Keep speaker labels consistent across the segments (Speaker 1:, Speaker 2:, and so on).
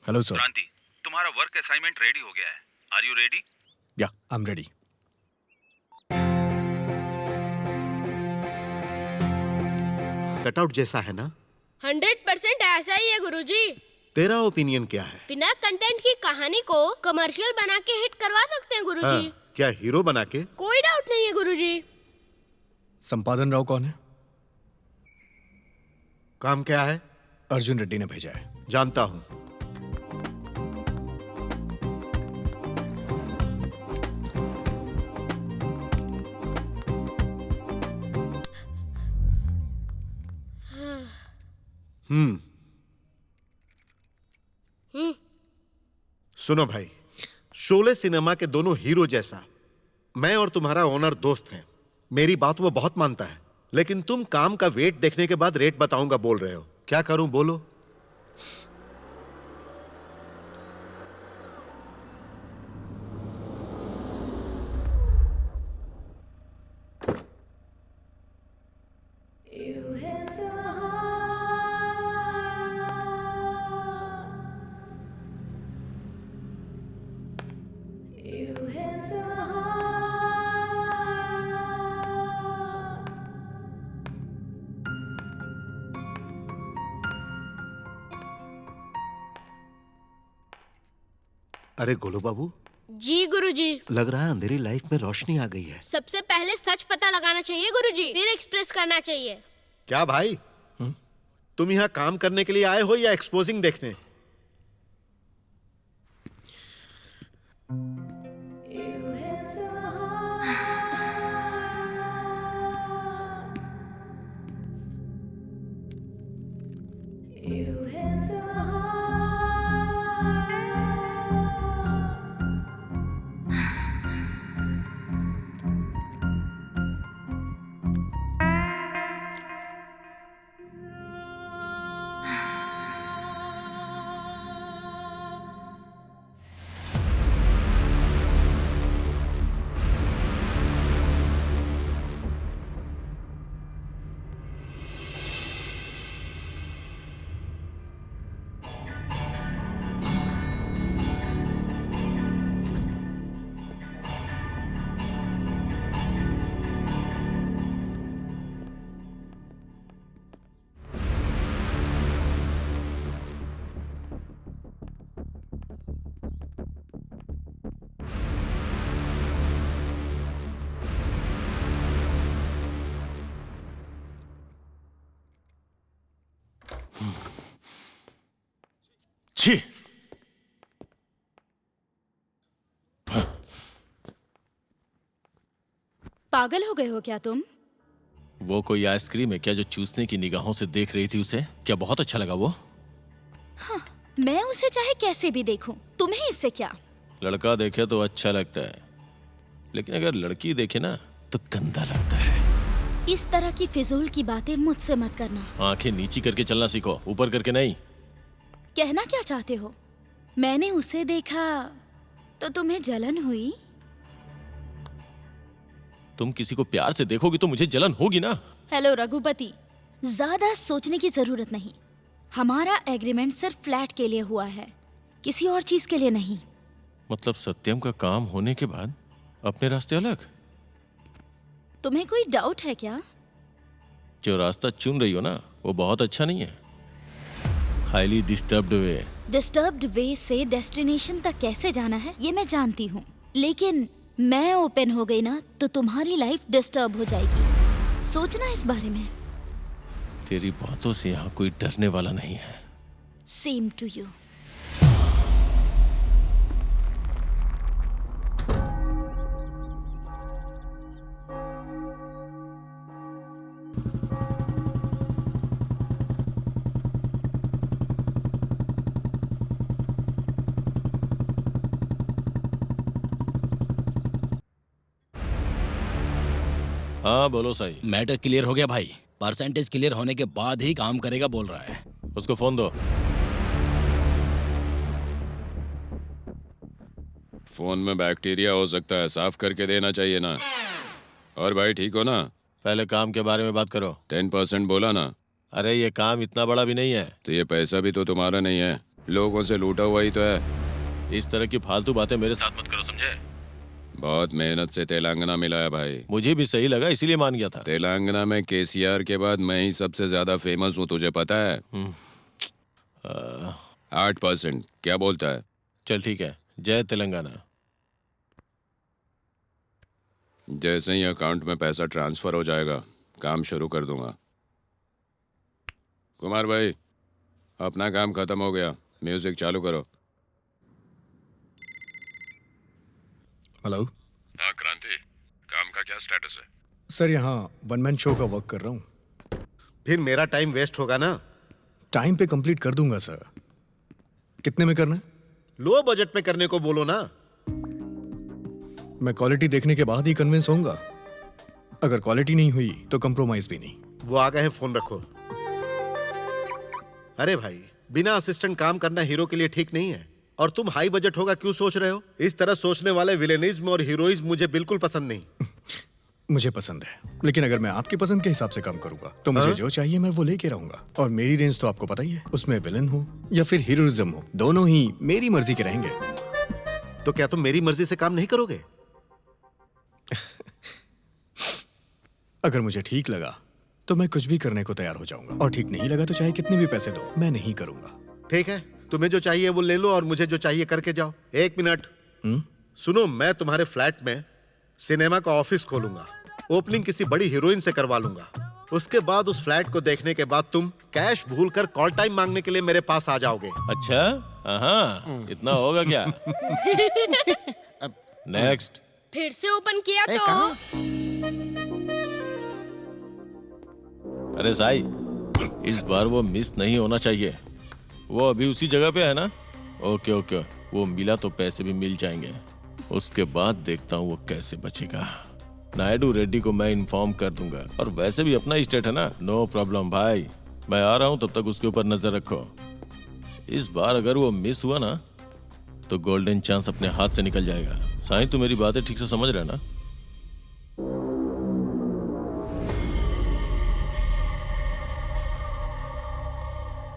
Speaker 1: Hello sir.
Speaker 2: क्रांति, तुम्हारा work assignment ready हो गया है। Are you ready?
Speaker 1: या आई एम रेडी।
Speaker 3: कटआउट जैसा है ना?
Speaker 4: 100% ऐसा ही है गुरुजी।
Speaker 3: तेरा ओपिनियन क्या है?
Speaker 4: बिना कंटेंट की कहानी को कमर्शियल बना के हिट करवा सकते हैं गुरुजी।
Speaker 3: हाँ, क्या हीरो बना के?
Speaker 4: कोई डाउट नहीं है गुरुजी।
Speaker 1: संपादन राव कौन है?
Speaker 3: काम क्या है?
Speaker 1: अर्जुन रेड्डी ने भेजा है।
Speaker 3: जानता हूँ। सुनो भाई, शोले सिनेमा के दोनों हीरो जैसा मैं और तुम्हारा ओनर दोस्त हैं। मेरी बात वो बहुत मानता है, लेकिन तुम काम का वेट देखने के बाद रेट बताऊंगा बोल रहे हो। क्या करूं बोलो? अरे गोलू बाबू,
Speaker 4: जी गुरुजी।
Speaker 3: लग रहा है अंधेरी लाइफ में रोशनी आ गई है।
Speaker 4: सबसे पहले सच पता लगाना चाहिए गुरुजी, फिर एक्सप्रेस करना चाहिए।
Speaker 3: क्या भाई, तुम यहाँ काम करने के लिए आए हो या एक्सपोजिंग देखने?
Speaker 1: छी!
Speaker 5: पागल हो गए हो क्या तुम?
Speaker 6: वो कोई आइसक्रीम है क्या जो चूसने की निगाहों से देख रही थी उसे? क्या बहुत अच्छा लगा वो?
Speaker 5: हाँ, मैं उसे चाहे कैसे भी देखूं, तुम्हें इससे क्या?
Speaker 6: लड़का देखे तो अच्छा लगता है, लेकिन अगर लड़की देखे ना तो गंदा लगता है।
Speaker 5: इस तरह की फिजूल की बातें मुझसे मत करना।
Speaker 6: आंखें नीची करके चलना सीखो, ऊपर करके नहीं।
Speaker 5: कहना क्या चाहते हो? मैंने उसे देखा तो तुम्हें जलन हुई?
Speaker 6: तुम किसी को प्यार से देखोगी तो मुझे जलन होगी ना।
Speaker 5: हेलो रघुपति, ज्यादा सोचने की जरूरत नहीं। हमारा एग्रीमेंट सिर्फ फ्लैट के लिए हुआ है, किसी और चीज के लिए नहीं।
Speaker 6: मतलब सत्यम का काम होने के बाद अपने रास्ते अलग?
Speaker 5: तुम्हें कोई डाउट है क्या?
Speaker 6: जो रास्ता चुन रही हो ना वो बहुत अच्छा नहीं है। हाईली डिस्टर्ब्ड वे।
Speaker 5: डिस्टर्ब्ड वे से डेस्टिनेशन तक कैसे जाना है ये मैं जानती हूँ, लेकिन मैं ओपन हो गई ना तो तुम्हारी लाइफ डिस्टर्ब हो जाएगी। सोचना इस बारे में।
Speaker 6: तेरी बातों से यहाँ कोई डरने वाला नहीं है।
Speaker 5: Same to you.
Speaker 6: हाँ बोलो सही।
Speaker 7: मैटर क्लियर हो गया भाई। परसेंटेज क्लियर होने के बाद ही काम करेगा बोल रहा है।
Speaker 6: उसको फोन दो।
Speaker 8: फोन में बैक्टीरिया हो सकता है, साफ करके देना चाहिए ना। और भाई ठीक हो ना?
Speaker 6: पहले काम के बारे में बात करो।
Speaker 8: 10% बोला ना।
Speaker 6: अरे ये काम इतना बड़ा भी नहीं है।
Speaker 8: तो ये पैसा भी तो तुम्हारा नहीं है। लोगों से लूटा हुआ ही तो है।
Speaker 6: इस तरह की फालतू बातें मेरे साथ मत करो, समझे?
Speaker 8: बहुत मेहनत से तेलंगाना मिला है भाई।
Speaker 6: मुझे भी सही लगा, इसीलिए मान गया था।
Speaker 8: तेलंगाना में केसीआर के बाद मैं ही सबसे ज्यादा फेमस हूँ, तुझे पता है? 8%। क्या बोलता है?
Speaker 6: चल ठीक है, जय तेलंगाना।
Speaker 8: जैसे ही अकाउंट में पैसा ट्रांसफर हो जाएगा काम शुरू कर दूंगा। कुमार भाई, अपना काम खत्म हो गया, म्यूजिक चालू करो।
Speaker 1: हेलो
Speaker 8: हाँ क्रांति, काम का क्या स्टेटस है?
Speaker 1: सर, यहाँ वन मैन शो का वर्क कर रहा हूँ।
Speaker 3: फिर मेरा टाइम वेस्ट होगा ना।
Speaker 1: टाइम पे कंप्लीट कर दूंगा सर। कितने में करना है?
Speaker 3: लो बजट में करने को बोलो ना।
Speaker 1: मैं क्वालिटी देखने के बाद ही कन्विंस होऊंगा। अगर क्वालिटी नहीं हुई तो कंप्रोमाइज भी नहीं।
Speaker 3: वो आ गए हैं, फोन रखो। अरे भाई, बिना असिस्टेंट काम करना हीरो के लिए ठीक नहीं है। और तुम हाई बजट होगा क्यों सोच रहे हो? इस तरह सोचने वाले विलेनिज्म और हीरोइज्म मुझे बिल्कुल पसंद नहीं।
Speaker 1: मुझे पसंद है, लेकिन अगर मैं आपकी पसंद के हिसाब से काम करूंगा तो मुझे जो चाहिए मैं वो लेके रहूंगा। और मेरी रेंज तो आपको पता ही है, उसमें विलन हो या फिर हीरोइज्म हो, दोनों ही मेरी मर्जी के रहेंगे।
Speaker 3: तो क्या तुम मेरी मर्जी से काम नहीं करोगे?
Speaker 1: अगर मुझे ठीक लगा तो मैं कुछ भी करने को तैयार हो जाऊंगा, और ठीक नहीं लगा तो चाहे कितने भी पैसे दो, मैं नहीं करूंगा।
Speaker 3: ठीक है, तुम्हें जो चाहिए वो ले लो और मुझे जो चाहिए करके जाओ। एक मिनट सुनो, मैं तुम्हारे फ्लैट में सिनेमा का ऑफिस खोलूंगा। ओपनिंग किसी बड़ी हीरोइन से करवा लूंगा। उसके बाद उस फ्लैट को देखने के बाद तुम कैश भूलकर कॉल टाइम मांगने के लिए मेरे पास आ जाओगे।
Speaker 6: अच्छा, हाँ, इतना होगा क्या? नेक्स्ट।
Speaker 4: फिर से ओपन किया तो
Speaker 6: अरे साई, इस बार वो मिस नहीं होना चाहिए। वो अभी उसी जगह पे है ना? ओके ओके, वो मिला तो पैसे भी मिल जाएंगे। उसके बाद देखता हूँ वो कैसे बचेगा। नायडू रेड्डी को मैं इन्फॉर्म कर दूंगा। और वैसे भी अपना स्टेट है ना, नो प्रॉब्लम भाई। मैं आ रहा हूँ, तब तक उसके ऊपर नजर रखो। इस बार अगर वो मिस हुआ ना तो गोल्डन चांस अपने हाथ से निकल जाएगा। साईं, तू मेरी बातें ठीक से समझ रहा है ना?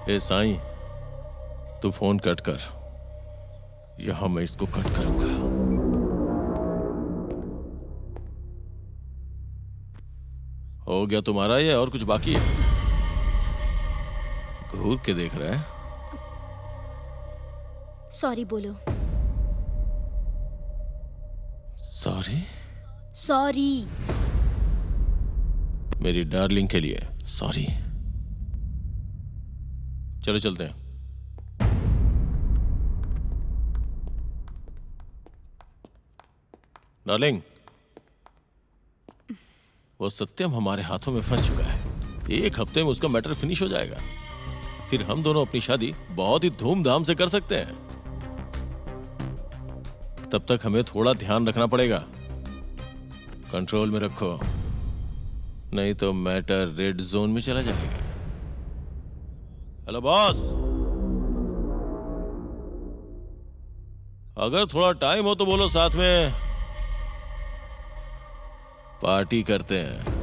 Speaker 6: ए साईं, तू फोन कट कर। यहां मैं इसको कट करूंगा। हो गया तुम्हारा, ये और कुछ बाकी है? घूर के देख रहा है।
Speaker 5: सॉरी बोलो।
Speaker 6: सॉरी?
Speaker 5: सॉरी।
Speaker 6: मेरी डार्लिंग के लिए सॉरी। चलो चलते हैं। डार्लिंग, वो सत्यम हमारे हाथों में फंस चुका है। 1 हफ्ते में उसका मैटर फिनिश हो जाएगा। फिर हम दोनों अपनी शादी बहुत ही धूमधाम से कर सकते हैं। तब तक हमें थोड़ा ध्यान रखना पड़ेगा। कंट्रोल में रखो, नहीं तो मैटर रेड जोन में चला जाएगा। हेलो बॉस, अगर थोड़ा टाइम हो तो बोलो, साथ में पार्टी करते हैं।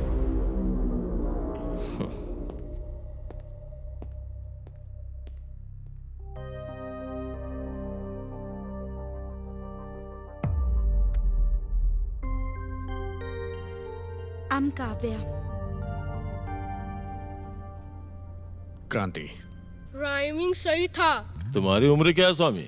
Speaker 5: I'm काव्या।
Speaker 1: क्रांति।
Speaker 4: राइमिंग सही था।
Speaker 6: तुम्हारी उम्र क्या है स्वामी?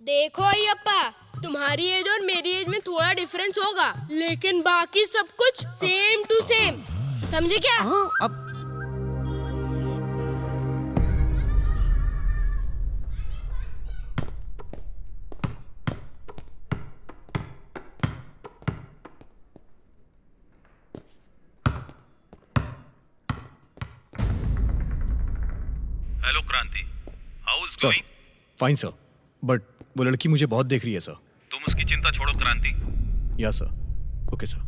Speaker 4: देखो अय्यप्पा, तुम्हारी एज और मेरी एज में थोड़ा डिफरेंस होगा, लेकिन बाकी सब कुछ सेम टू सेम। समझे क्या?
Speaker 3: अब
Speaker 2: हेलो क्रांति, how is
Speaker 1: sir,
Speaker 2: going?
Speaker 1: Fine sir, but वो लड़की मुझे बहुत देख रही है सर।
Speaker 2: तुम उसकी चिंता छोड़ो क्रांति।
Speaker 1: या सर, ओके सर।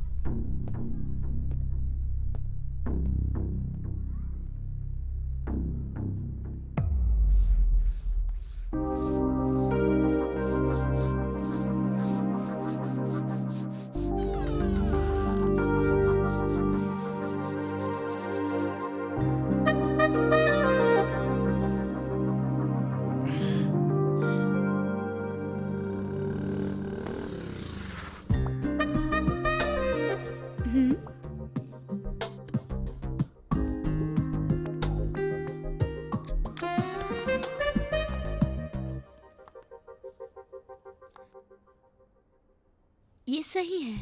Speaker 5: ये सही है।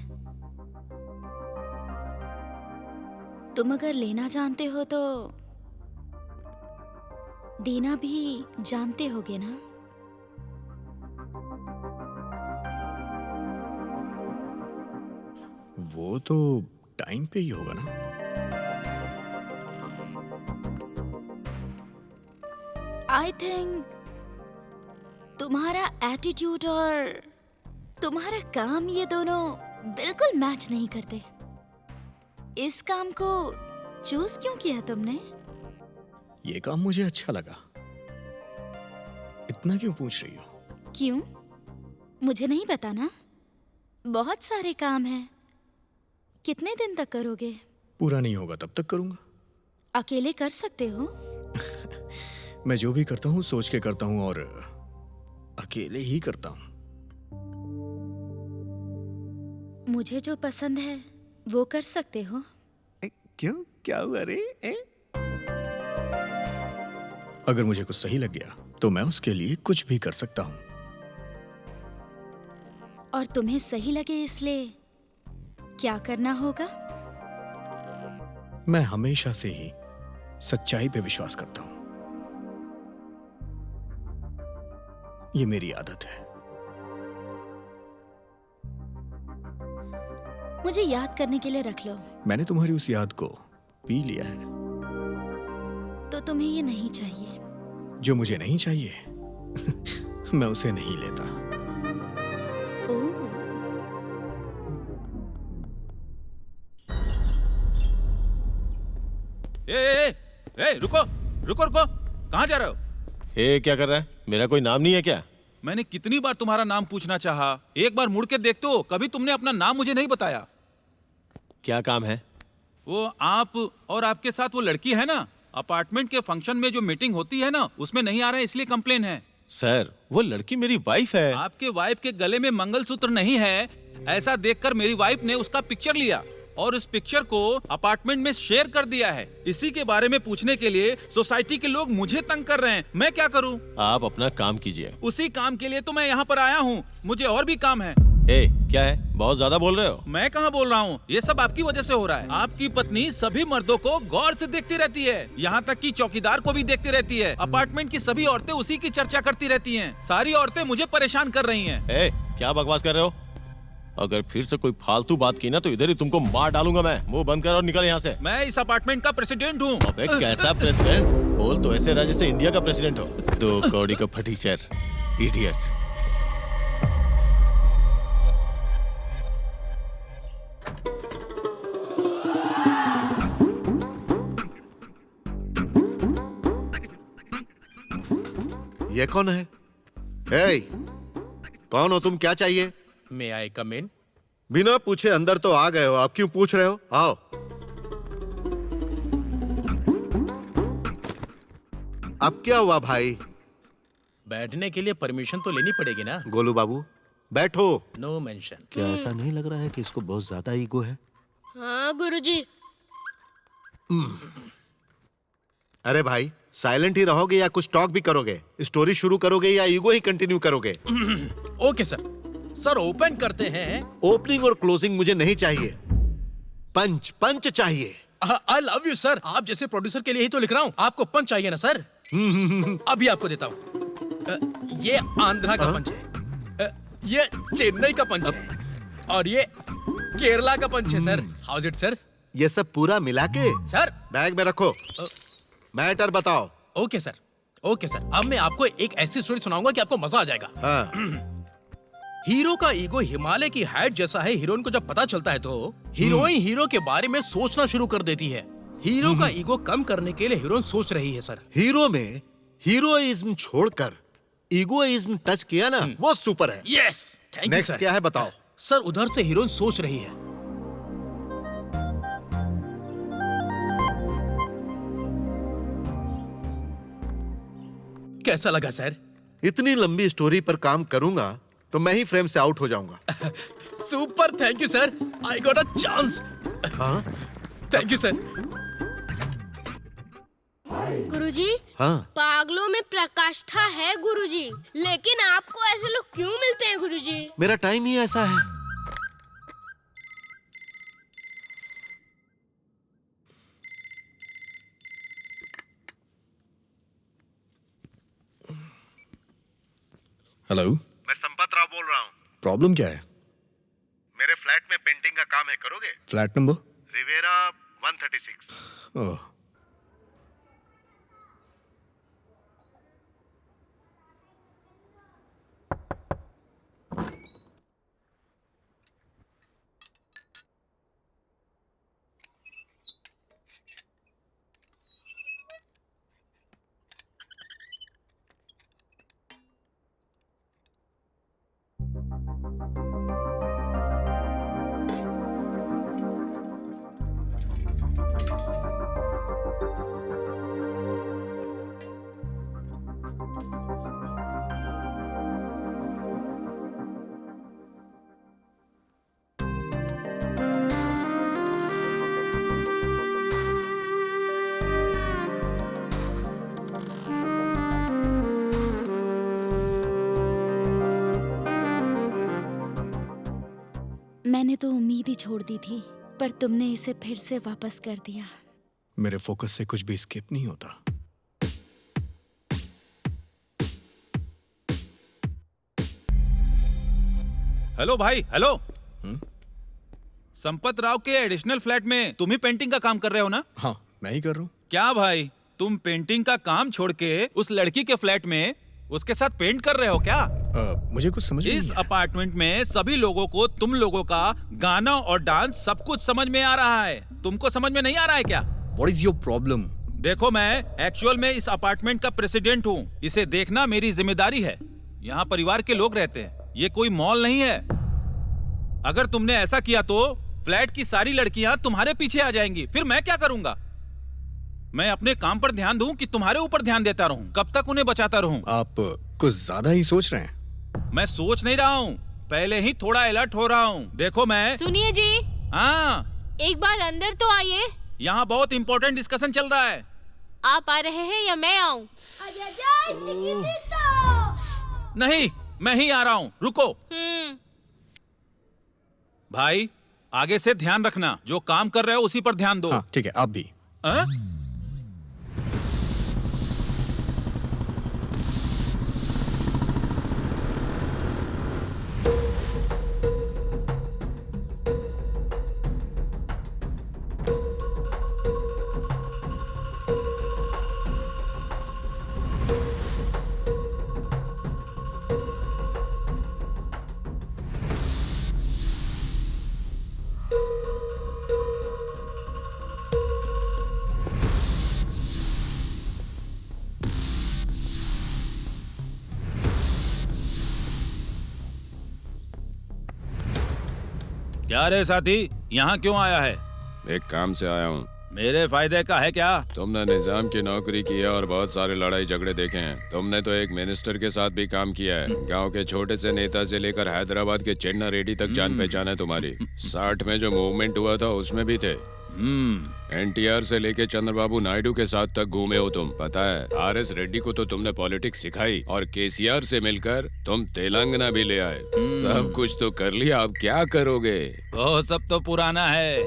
Speaker 5: तुम अगर लेना जानते हो तो देना भी जानते होगे ना?
Speaker 1: वो तो टाइम पे ही होगा ना।
Speaker 5: आई थिंक तुम्हारा एटीट्यूड और तुम्हारा काम ये दोनों बिल्कुल मैच नहीं करते। इस काम को चूज क्यों किया तुमने?
Speaker 1: ये काम मुझे अच्छा लगा। इतना क्यों पूछ रही हो?
Speaker 5: क्यों? मुझे नहीं पता ना। बहुत सारे काम हैं। कितने दिन तक करोगे?
Speaker 1: पूरा नहीं होगा तब तक करूंगा।
Speaker 5: अकेले कर सकते हो?
Speaker 1: मैं जो भी करता हूँ सोच के करता हूँ और अकेले ही करता हूँ।
Speaker 5: मुझे जो पसंद है वो कर सकते हो।
Speaker 1: क्यों? क्या हुआ रे? अगर मुझे कुछ सही लग गया तो मैं उसके लिए कुछ भी कर सकता हूँ।
Speaker 5: और तुम्हें सही लगे इसलिए क्या करना होगा?
Speaker 1: मैं हमेशा से ही सच्चाई पे विश्वास करता हूँ। ये मेरी आदत है।
Speaker 5: मुझे याद करने के लिए रख लो।
Speaker 1: मैंने तुम्हारी उस याद को पी लिया है।
Speaker 5: तो तुम्हें ये नहीं चाहिए।
Speaker 1: जो मुझे नहीं चाहिए मैं उसे नहीं लेता।
Speaker 5: ओह,
Speaker 2: रुको रुको रुको, कहाँ जा रहे हो?
Speaker 6: ए, क्या कर रहा है? मेरा कोई नाम नहीं है क्या?
Speaker 2: मैंने कितनी बार तुम्हारा नाम पूछना चाहा, एक बार मुड़ के देखते हो, कभी तुमने अपना नाम मुझे नहीं बताया।
Speaker 6: क्या काम है?
Speaker 2: वो आप और आपके साथ वो लड़की है ना, अपार्टमेंट के फंक्शन में जो मीटिंग होती है ना, उसमें नहीं आ रहे इसलिए कंप्लेन है।
Speaker 6: सर, वो लड़की मेरी वाइफ है।
Speaker 2: आपके वाइफ के गले में मंगलसूत्र नहीं है, ऐसा देखकर मेरी वाइफ ने उसका पिक्चर लिया और उस पिक्चर को अपार्टमेंट में शेयर कर दिया है। इसी के बारे में पूछने के लिए सोसाइटी के लोग मुझे तंग कर रहे हैं। मैं क्या करूं?
Speaker 6: आप अपना काम कीजिए।
Speaker 2: उसी काम के लिए तो मैं यहाँ पर आया हूँ, मुझे और भी काम है।
Speaker 6: ए, क्या है? बहुत ज्यादा बोल रहे हो।
Speaker 2: मैं कहाँ बोल रहा हूँ, ये सब आपकी वजह से हो रहा है। आपकी पत्नी सभी मर्दों को गौर से देखती रहती है, यहाँ तक कि चौकीदार को भी देखती रहती है। अपार्टमेंट की सभी औरतें उसी की चर्चा करती रहती हैं। सारी औरतें मुझे परेशान कर रही हैं।
Speaker 6: ए, क्या बकवास कर रहे हो? अगर फिर से कोई फालतू बात की ना तो इधर ही तुमको मार डालूंगा मैं। मुंह बंद कर और निकल यहाँ से।
Speaker 2: मैं इस अपार्टमेंट का प्रेसिडेंट हूँ।
Speaker 6: अबे कैसा प्रेसिडेंट? बोल तो ऐसे रहा जैसे इंडिया का प्रेसिडेंट हो। 2 कौड़ी का फटीचर, इडियट।
Speaker 3: ये कौन है? हे, कौन हो तुम? क्या चाहिए?
Speaker 9: मे आई कम इन?
Speaker 3: बिना पूछे अंदर तो आ गए हो, आप क्यों पूछ रहे हो? आओ। अब क्या हुआ भाई?
Speaker 9: बैठने के लिए परमिशन तो लेनी पड़ेगी ना।
Speaker 3: गोलू बाबू बैठो।
Speaker 9: No mention.
Speaker 3: क्या ऐसा नहीं लग रहा है कि इसको बहुत ज्यादा ईगो है?
Speaker 4: हाँ गुरुजी।
Speaker 3: अरे भाई, साइलेंट ही रहोगे या कुछ टॉक भी करोगे? स्टोरी शुरू करोगे या ईगो ही कंटिन्यू करोगे?
Speaker 9: Okay sir. सर ओपन करते हैं।
Speaker 3: ओपनिंग और क्लोजिंग मुझे नहीं चाहिए, पंच पंच चाहिए।
Speaker 9: I love you sir. आप जैसे प्रोड्यूसर के लिए ही तो लिख रहा हूँ। आपको पंच चाहिए ना सर? अभी आपको देता हूँ। ये आंध्रा का पंच है, ये चेन्नई का पंच है और ये केरला का पंच है sir. How is it sir?
Speaker 3: ये सब पूरा मिला के
Speaker 9: सर
Speaker 3: बैग में रखो। मैटर बताओ।
Speaker 9: Okay sir, okay sir. अब मैं आपको एक ऐसी स्टोरी सुनाऊंगा कि आपको मजा आ जाएगा।
Speaker 3: हाँ।
Speaker 9: हीरो का ईगो हिमालय की हाइट जैसा है। हीरोइन को जब पता चलता है तो हीरोइन हीरो के बारे में सोचना शुरू कर देती है। हीरो का ईगो कम करने के लिए हीरोइन सोच रही है सर।
Speaker 3: हीरो में हीरोइज्म छोड़कर ईगोइज्म टच किया ना, वो सुपर है।
Speaker 9: Yes, thank you
Speaker 3: next
Speaker 9: sir.
Speaker 3: क्या है बताओ?
Speaker 9: सर उधर से हीरोइन सोच रही है। कैसा लगा सर?
Speaker 3: इतनी लंबी स्टोरी पर काम करूंगा तो मैं ही फ्रेम से आउट हो जाऊंगा।
Speaker 9: Super, thank you sir. I got a chance.
Speaker 3: हाँ?
Speaker 9: Thank you sir.
Speaker 4: गुरुजी,
Speaker 3: हाँ?
Speaker 4: पागलों में प्रकाष्ठा है गुरुजी, लेकिन आपको ऐसे लोग क्यों मिलते हैं गुरुजी?
Speaker 3: मेरा टाइम ही ऐसा है।
Speaker 1: हेलो,
Speaker 3: मैं संपत राव बोल रहा हूँ।
Speaker 1: प्रॉब्लम क्या है?
Speaker 3: मेरे फ्लैट में पेंटिंग का काम है, करोगे?
Speaker 1: Flat number?
Speaker 3: रिवेरा 136।
Speaker 1: ओह,
Speaker 5: मैंने तो उम्मीद ही छोड़ दी थी, पर तुमने इसे फिर से वापस कर दिया।
Speaker 1: मेरे फोकस से कुछ भी स्किप नहीं होता।
Speaker 2: हेलो भाई, हेलो। संपत राव के एडिशनल फ्लैट में तुम ही पेंटिंग का काम कर रहे हो ना?
Speaker 1: हाँ, मैं ही कर रहा हूँ।
Speaker 2: क्या भाई, तुम पेंटिंग का काम छोड़ के उस लड़की के फ्लैट में उसके साथ पेंट कर रहे हो क्या?
Speaker 1: मुझे कुछ समझ नहीं
Speaker 2: इस
Speaker 1: आया।
Speaker 2: अपार्टमेंट में सभी लोगों को तुम लोगों का गाना और डांस सब कुछ समझ में आ रहा है, तुमको समझ में नहीं आ रहा है क्या?
Speaker 1: What is your problem?
Speaker 2: देखो, मैं एक्चुअल में इस अपार्टमेंट का प्रेसिडेंट हूँ, इसे देखना मेरी जिम्मेदारी है। यहाँ परिवार के लोग रहते हैं, ये कोई मॉल नहीं है। अगर तुमने ऐसा किया तो फ्लैट की सारी लड़कियां तुम्हारे पीछे आ जाएंगी, फिर मैं क्या करूंगा? मैं अपने काम पर ध्यान दूं कि तुम्हारे ऊपर ध्यान देता रहूं? कब तक उन्हें बचाता रहूं?
Speaker 1: आप कुछ ज्यादा ही सोच रहे हैं।
Speaker 2: मैं सोच नहीं रहा हूं, पहले ही थोड़ा अलर्ट हो रहा हूं। देखो मैं।
Speaker 4: सुनिए जी,
Speaker 2: हाँ,
Speaker 4: एक बार अंदर तो आइए।
Speaker 2: यहाँ बहुत इंपॉर्टेंट डिस्कशन चल रहा है।
Speaker 4: आप आ रहे हैं या मैं आऊँ?
Speaker 2: नहीं, मैं ही आ रहा हूँ, रुको। भाई, आगे से ध्यान रखना, जो काम कर रहे हो उसी पर ध्यान दो।
Speaker 1: हाँ, ठीक है, आप भी।
Speaker 2: हाँ? क्या रे साथी, यहाँ क्यों आया है?
Speaker 8: एक काम से आया हूँ।
Speaker 2: मेरे फायदे का है क्या?
Speaker 8: तुमने निजाम की नौकरी की है और बहुत सारे लड़ाई झगड़े देखे हैं। तुमने तो एक मिनिस्टर के साथ भी काम किया है। गांव के छोटे से नेता से लेकर हैदराबाद के चेन्ना रेड्डी तक जान पहचान है तुम्हारी। 60 में जो मूवमेंट हुआ था उसमें भी थे। एनटीआर से लेके चंद्रबाबू नायडू के साथ तक घूमे हो तुम। पता है, आरएस रेड्डी को तो तुमने पॉलिटिक्स सिखाई और केसीआर से मिलकर तुम तेलंगाना भी ले आए। सब कुछ तो कर लिया, अब क्या करोगे?
Speaker 2: वो सब तो पुराना है,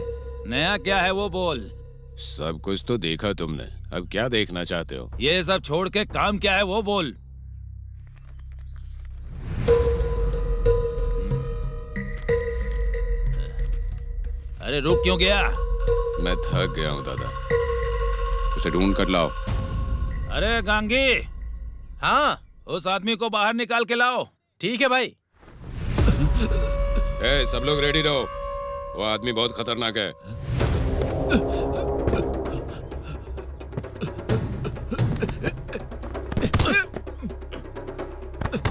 Speaker 2: नया क्या है वो बोल।
Speaker 8: सब कुछ तो देखा तुमने, अब क्या देखना चाहते हो?
Speaker 2: ये सब छोड़ के काम क्या है वो बोल। अरे रुक क्यों गया?
Speaker 8: मैं थक गया हूँ दादा, उसे ढूंढ कर लाओ।
Speaker 2: अरे गांगी,
Speaker 9: हाँ,
Speaker 2: उस आदमी को बाहर निकाल के लाओ।
Speaker 9: ठीक है भाई।
Speaker 8: ए, सब लोग रेडी रहो, वो आदमी बहुत खतरनाक है।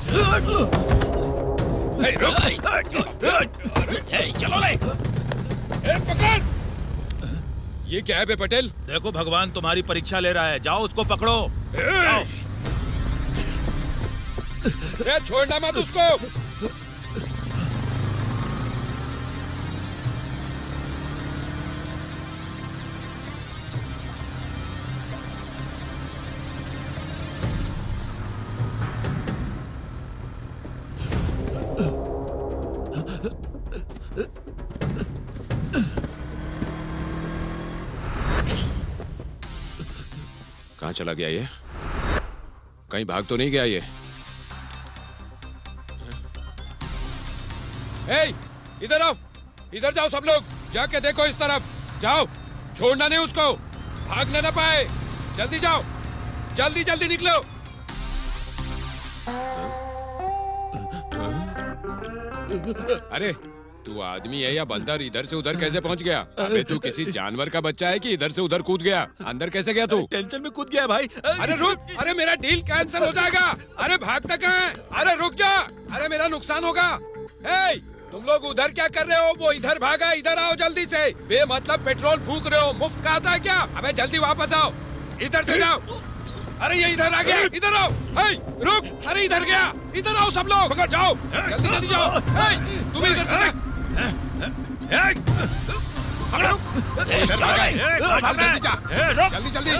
Speaker 2: चलो ले।
Speaker 8: पकड़! ये क्या है बे पटेल?
Speaker 2: देखो, भगवान तुम्हारी परीक्षा ले रहा है, जाओ उसको पकड़ो। जाओ।
Speaker 8: छोड़ना मत उसको। कहाँ चला गया ये? कहीं भाग तो नहीं गया ये? ए, इधर आओ, इधर जाओ सब लोग, जाके देखो इस तरफ, जाओ, छोड़ना नहीं उसको, भागने ना पाए, जल्दी जाओ, जल्दी जल्दी निकलो। अरे तू आदमी है या बंदर, इधर से उधर कैसे पहुंच गया? अबे तू किसी जानवर का बच्चा है कि इधर से उधर कूद गया? अंदर कैसे गया तू?
Speaker 6: टेंशन में कूद गया भाई।
Speaker 8: अरे रुक, अरे मेरा डील कैंसिल हो जाएगा। अरे भागता कहाँ है? अरे रुक जा, अरे मेरा नुकसान होगा। ए, तुम लोग उधर क्या कर रहे हो? वो इधर भागा, इधर आओ जल्दी से। बेमतलब पेट्रोल फूक रहे हो, मुफ्त का आता है क्या? अबे जल्दी वापस आओ, इधर से जाओ। अरे ये इधर आ गया, इधर आओ। ए, रुक, अरे इधर गया, इधर आओ सब लोग, जाओ, जल्दी जल्दी जाओ। तुम इधर से जा। जल्दी जल्दी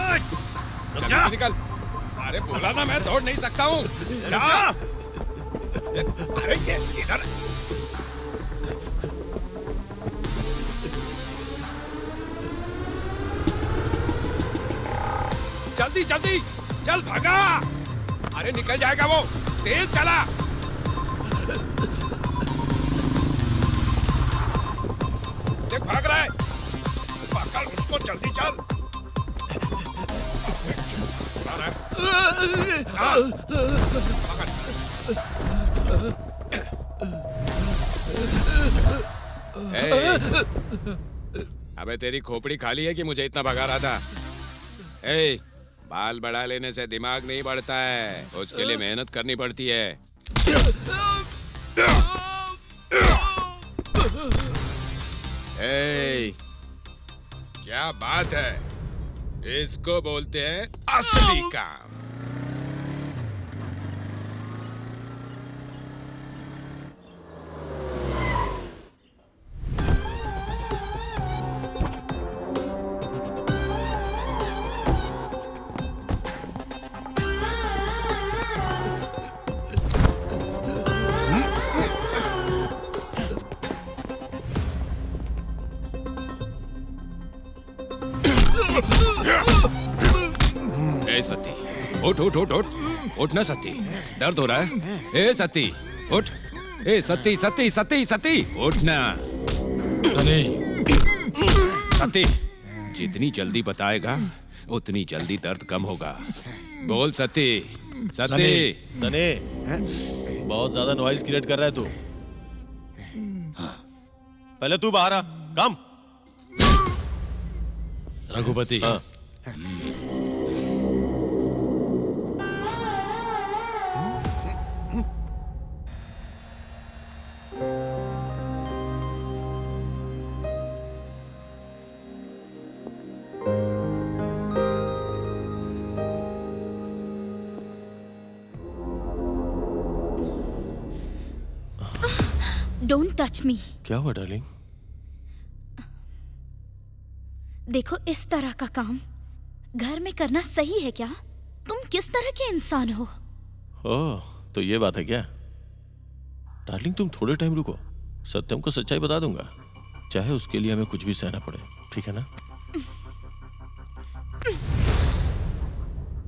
Speaker 8: जल्दी निकल। अरे बोला ना मैं दौड़ नहीं सकता हूँ। अरे ये इधर, जल्दी जल्दी चल, भागा। अरे निकल जाएगा वो, तेज चला। देख भाग रहा है, पकड़ उसको, जल्दी चल। अबे तेरी खोपड़ी खाली है कि मुझे इतना भगा रहा था? ए, बाल बढ़ा लेने से दिमाग नहीं बढ़ता है, उसके लिए मेहनत करनी पड़ती है। ए, क्या बात है, इसको बोलते हैं असली काम। ए सती, उठ उठ उठ उठ, उठ ना सती, दर्द हो रहा है। ए सती, उठ। ए सती सती सती सती, उठ ना।
Speaker 7: सनी,
Speaker 8: सती, जितनी जल्दी बताएगा उतनी जल्दी दर्द कम होगा। बोल सती, सती।
Speaker 6: सनी, बहुत ज्यादा नॉइज क्रिएट कर रहा है तू। पहले तू बाहर आ, कम।
Speaker 7: रघुपति,
Speaker 6: हाँ।
Speaker 5: Don't touch me.
Speaker 6: क्या हुआ डार्लिंग?
Speaker 5: देखो, इस तरह का काम घर में करना सही है क्या? तुम किस तरह के इंसान हो?
Speaker 6: ओह, तो ये बात है क्या? डार्लिंग तुम थोड़े टाइम रुको, सत्यम को सच्चाई बता दूंगा, चाहे उसके लिए हमें कुछ भी सहना पड़े, ठीक है ना?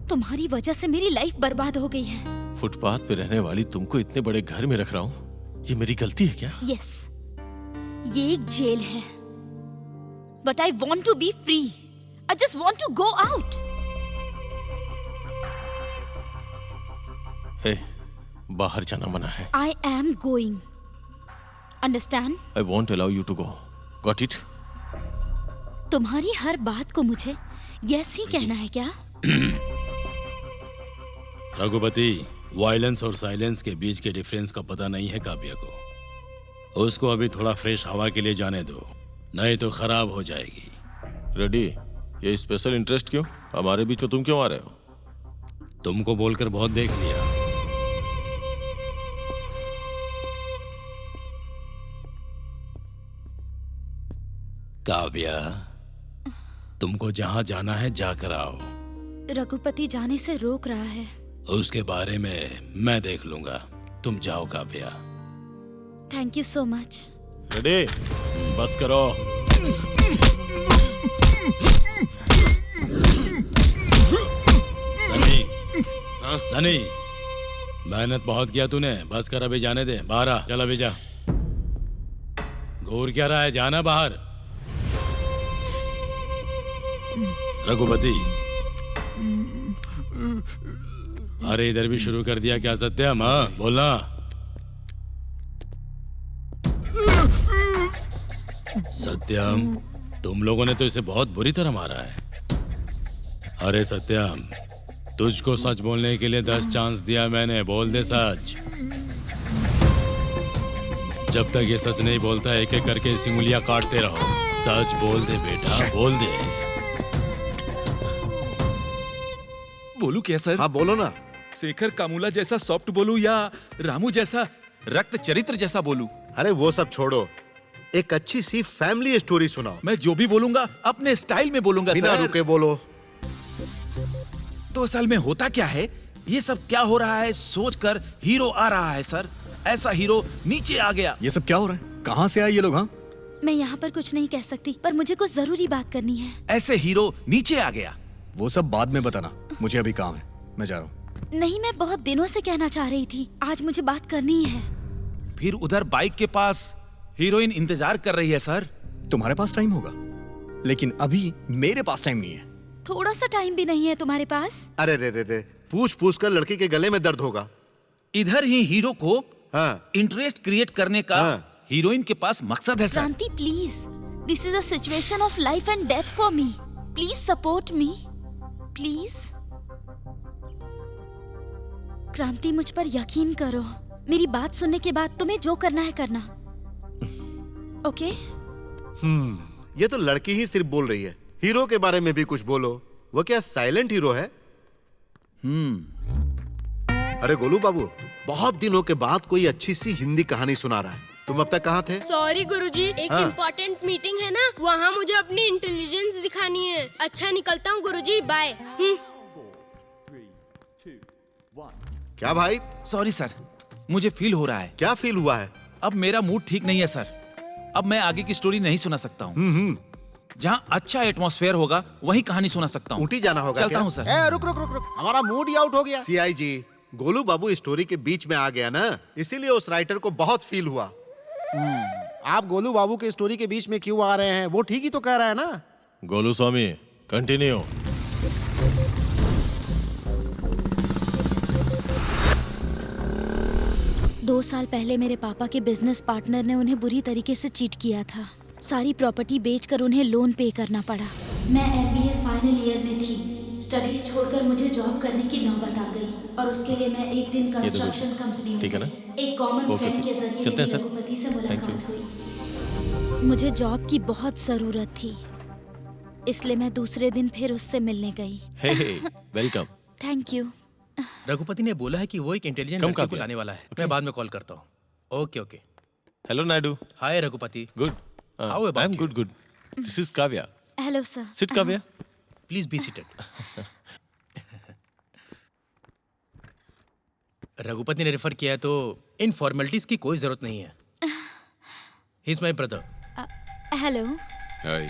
Speaker 5: तुम्हारी वजह से मेरी लाइफ बर्बाद हो गई है।
Speaker 6: फुटपाथ पे रहने वाली तुमको इतने बड़े घर में रख रहा हूँ, ये मेरी गलती है क्या?
Speaker 5: यस, ये एक जेल है, but I want to be free. I just want to go out.
Speaker 6: Hey, बाहर जाना मना है।
Speaker 5: I am going, understand?
Speaker 6: I won't allow you to go, got it?
Speaker 5: तुम्हारी हर बात को मुझे यस ही कहना है क्या?
Speaker 7: रघुपति, वायलेंस और साइलेंस के बीच के डिफरेंस का पता नहीं है काव्या को। उसको अभी थोड़ा फ्रेश हवा के लिए जाने दो, नहीं तो खराब हो जाएगी।
Speaker 6: रेडी, ये स्पेशल इंटरेस्ट क्यों? हमारे बीच में तुम क्यों आ रहे हो?
Speaker 7: तुमको बोलकर बहुत देख लिया। काव्या, तुमको जहां जाना है जाकर आओ।
Speaker 5: रघुपति जाने से रोक रहा है।
Speaker 7: उसके बारे में मैं देख लूंगा, तुम जाओ Kavya.
Speaker 5: Thank you so much.
Speaker 6: Ready, बस करो।
Speaker 7: सनी, सनी, मेहनत बहुत किया तूने, बस कर, अभी जाने दे। बाहर आ, चल अभी जा। घूर क्या रहा है, जाना बाहर। रघुपति, अरे इधर भी शुरू कर दिया क्या सत्यम? हाँ बोलना। सत्यम, तुम लोगों ने तो इसे बहुत बुरी तरह मारा है। अरे सत्यम, तुझको सच बोलने के लिए 10 चांस दिया मैंने, बोल दे सच। जब तक ये सच नहीं बोलता एक एक करके इसी उंगलियां काटते रहो। सच बोल दे बेटा, बोल दे।
Speaker 2: बोलू क्या सर?
Speaker 3: हाँ बोलो ना।
Speaker 2: शेखर कामूला जैसा सॉफ्ट बोलू या रामू जैसा रक्त चरित्र जैसा बोलू?
Speaker 3: अरे वो सब छोड़ो, एक अच्छी सी फैमिली स्टोरी सुनाओ।
Speaker 2: मैं जो भी बोलूंगा अपने स्टाइल में बोलूंगा
Speaker 3: बिना
Speaker 2: सर।
Speaker 3: रुके बोलो।
Speaker 2: तो असल में होता क्या है, ये सब क्या हो रहा है सोचकर हीरो आ रहा है सर। ऐसा हीरो नीचे आ गया।
Speaker 1: ये सब क्या हो रहा है? कहाँ से आए ये लोग? हाँ,
Speaker 5: मैं यहाँ पर कुछ नहीं कह सकती, पर मुझे कुछ जरूरी बात करनी है।
Speaker 2: ऐसे हीरो नीचे आ गया।
Speaker 1: वो सब बाद में बताना, मुझे अभी काम है, मैं जा रहा हूँ।
Speaker 5: नहीं, मैं बहुत दिनों से कहना चाह रही थी, आज मुझे बात करनी है।
Speaker 2: फिर उधर बाइक के पास हीरोइन इंतजार कर रही है सर।
Speaker 1: तुम्हारे पास टाइम होगा, लेकिन अभी मेरे पास टाइम नहीं है।
Speaker 5: थोड़ा सा टाइम भी नहीं है तुम्हारे पास?
Speaker 3: अरे रे रे रे, पूछ पूछ कर लड़की के गले में दर्द होगा।
Speaker 2: इधर ही हीरो को
Speaker 3: हाँ।
Speaker 2: इंटरेस्ट क्रिएट करने का हीरोइन के पास मकसद है सर।
Speaker 5: क्रांति please, this is a situation of life and death for me. Please support me, please. क्रांति, मुझ पर यकीन करो, मेरी बात सुनने के बाद तुम्हें जो करना है करना। ओके?
Speaker 3: ये तो लड़की ही सिर्फ बोल रही है, हीरो के बारे में भी कुछ बोलो। वो क्या साइलेंट हीरो है? अरे गोलू बाबू, बहुत दिनों के बाद कोई अच्छी सी हिंदी कहानी सुना रहा है। तुम अब तक कहाँ थे?
Speaker 4: सॉरी गुरुजी, एक इम्पोर्टेंट मीटिंग है ना, वहाँ मुझे अपनी इंटेलिजेंस दिखानी है। अच्छा निकलता हूँ गुरुजी, बाय।
Speaker 3: क्या भाई?
Speaker 2: सॉरी सर, मुझे फील हो रहा है।
Speaker 3: क्या फील हुआ है?
Speaker 2: अब मेरा मूड ठीक नहीं है सर। अब मैं आगे की स्टोरी नहीं सुना सकता हूँ। जहाँ अच्छा एटमॉस्फेयर होगा वही कहानी सुना सकता हूँ।
Speaker 3: ऊटी जाना होगा।
Speaker 2: चलता हूँ सर।
Speaker 10: रुक रुक रुक रुक, हमारा मूड ही आउट हो गया।
Speaker 3: सीआई जी, गोलू बाबू स्टोरी के बीच में आ गया ना, इसीलिए उस राइटर को बहुत फील हुआ।
Speaker 10: आप गोलू बाबू के स्टोरी के बीच में क्यों आ रहे हैं? वो ठीक ही तो कह रहा है ना।
Speaker 6: गोलू स्वामी, कंटिन्यू।
Speaker 5: दो साल पहले मेरे पापा के बिजनेस पार्टनर ने उन्हें बुरी तरीके से चीट किया था। सारी प्रॉपर्टी बेचकर उन्हें लोन पे करना पड़ा। मैं MBA फाइनल ईयर में थी। स्टडीज छोड़कर मुझे जॉब करने की नौबत आ गई और उसके लिए मैं एक दिन कंस्ट्रक्शन कंपनी में
Speaker 6: ठीक है ना?
Speaker 5: एक कॉमन फ्रेंड के जरिए मेरी रघुपति से मुलाकात हुई। मुझे जॉब की बहुत जरूरत थी, इसलिए मैं दूसरे दिन फिर उससे मिलने गई।
Speaker 6: Hey welcome.
Speaker 5: Thank you.
Speaker 9: Raghupati ने बोला है कि वो एक इंटेलिजेंट लड़की को लाने वाला है। मैं बाद में कॉल करता हूँ। Okay okay.
Speaker 6: Hello Naidu.
Speaker 9: Hi Raghupati.
Speaker 6: Good.
Speaker 9: How about
Speaker 6: I am
Speaker 9: you?
Speaker 6: Good good. This is Kavya.
Speaker 5: Hello sir.
Speaker 6: Sit Kavya.
Speaker 9: Please be seated. Raghupati ने रेफर किया है तो इन फॉर्मेलिटीज की कोई जरूरत नहीं है। He is my brother.
Speaker 5: Hello.
Speaker 8: Hi.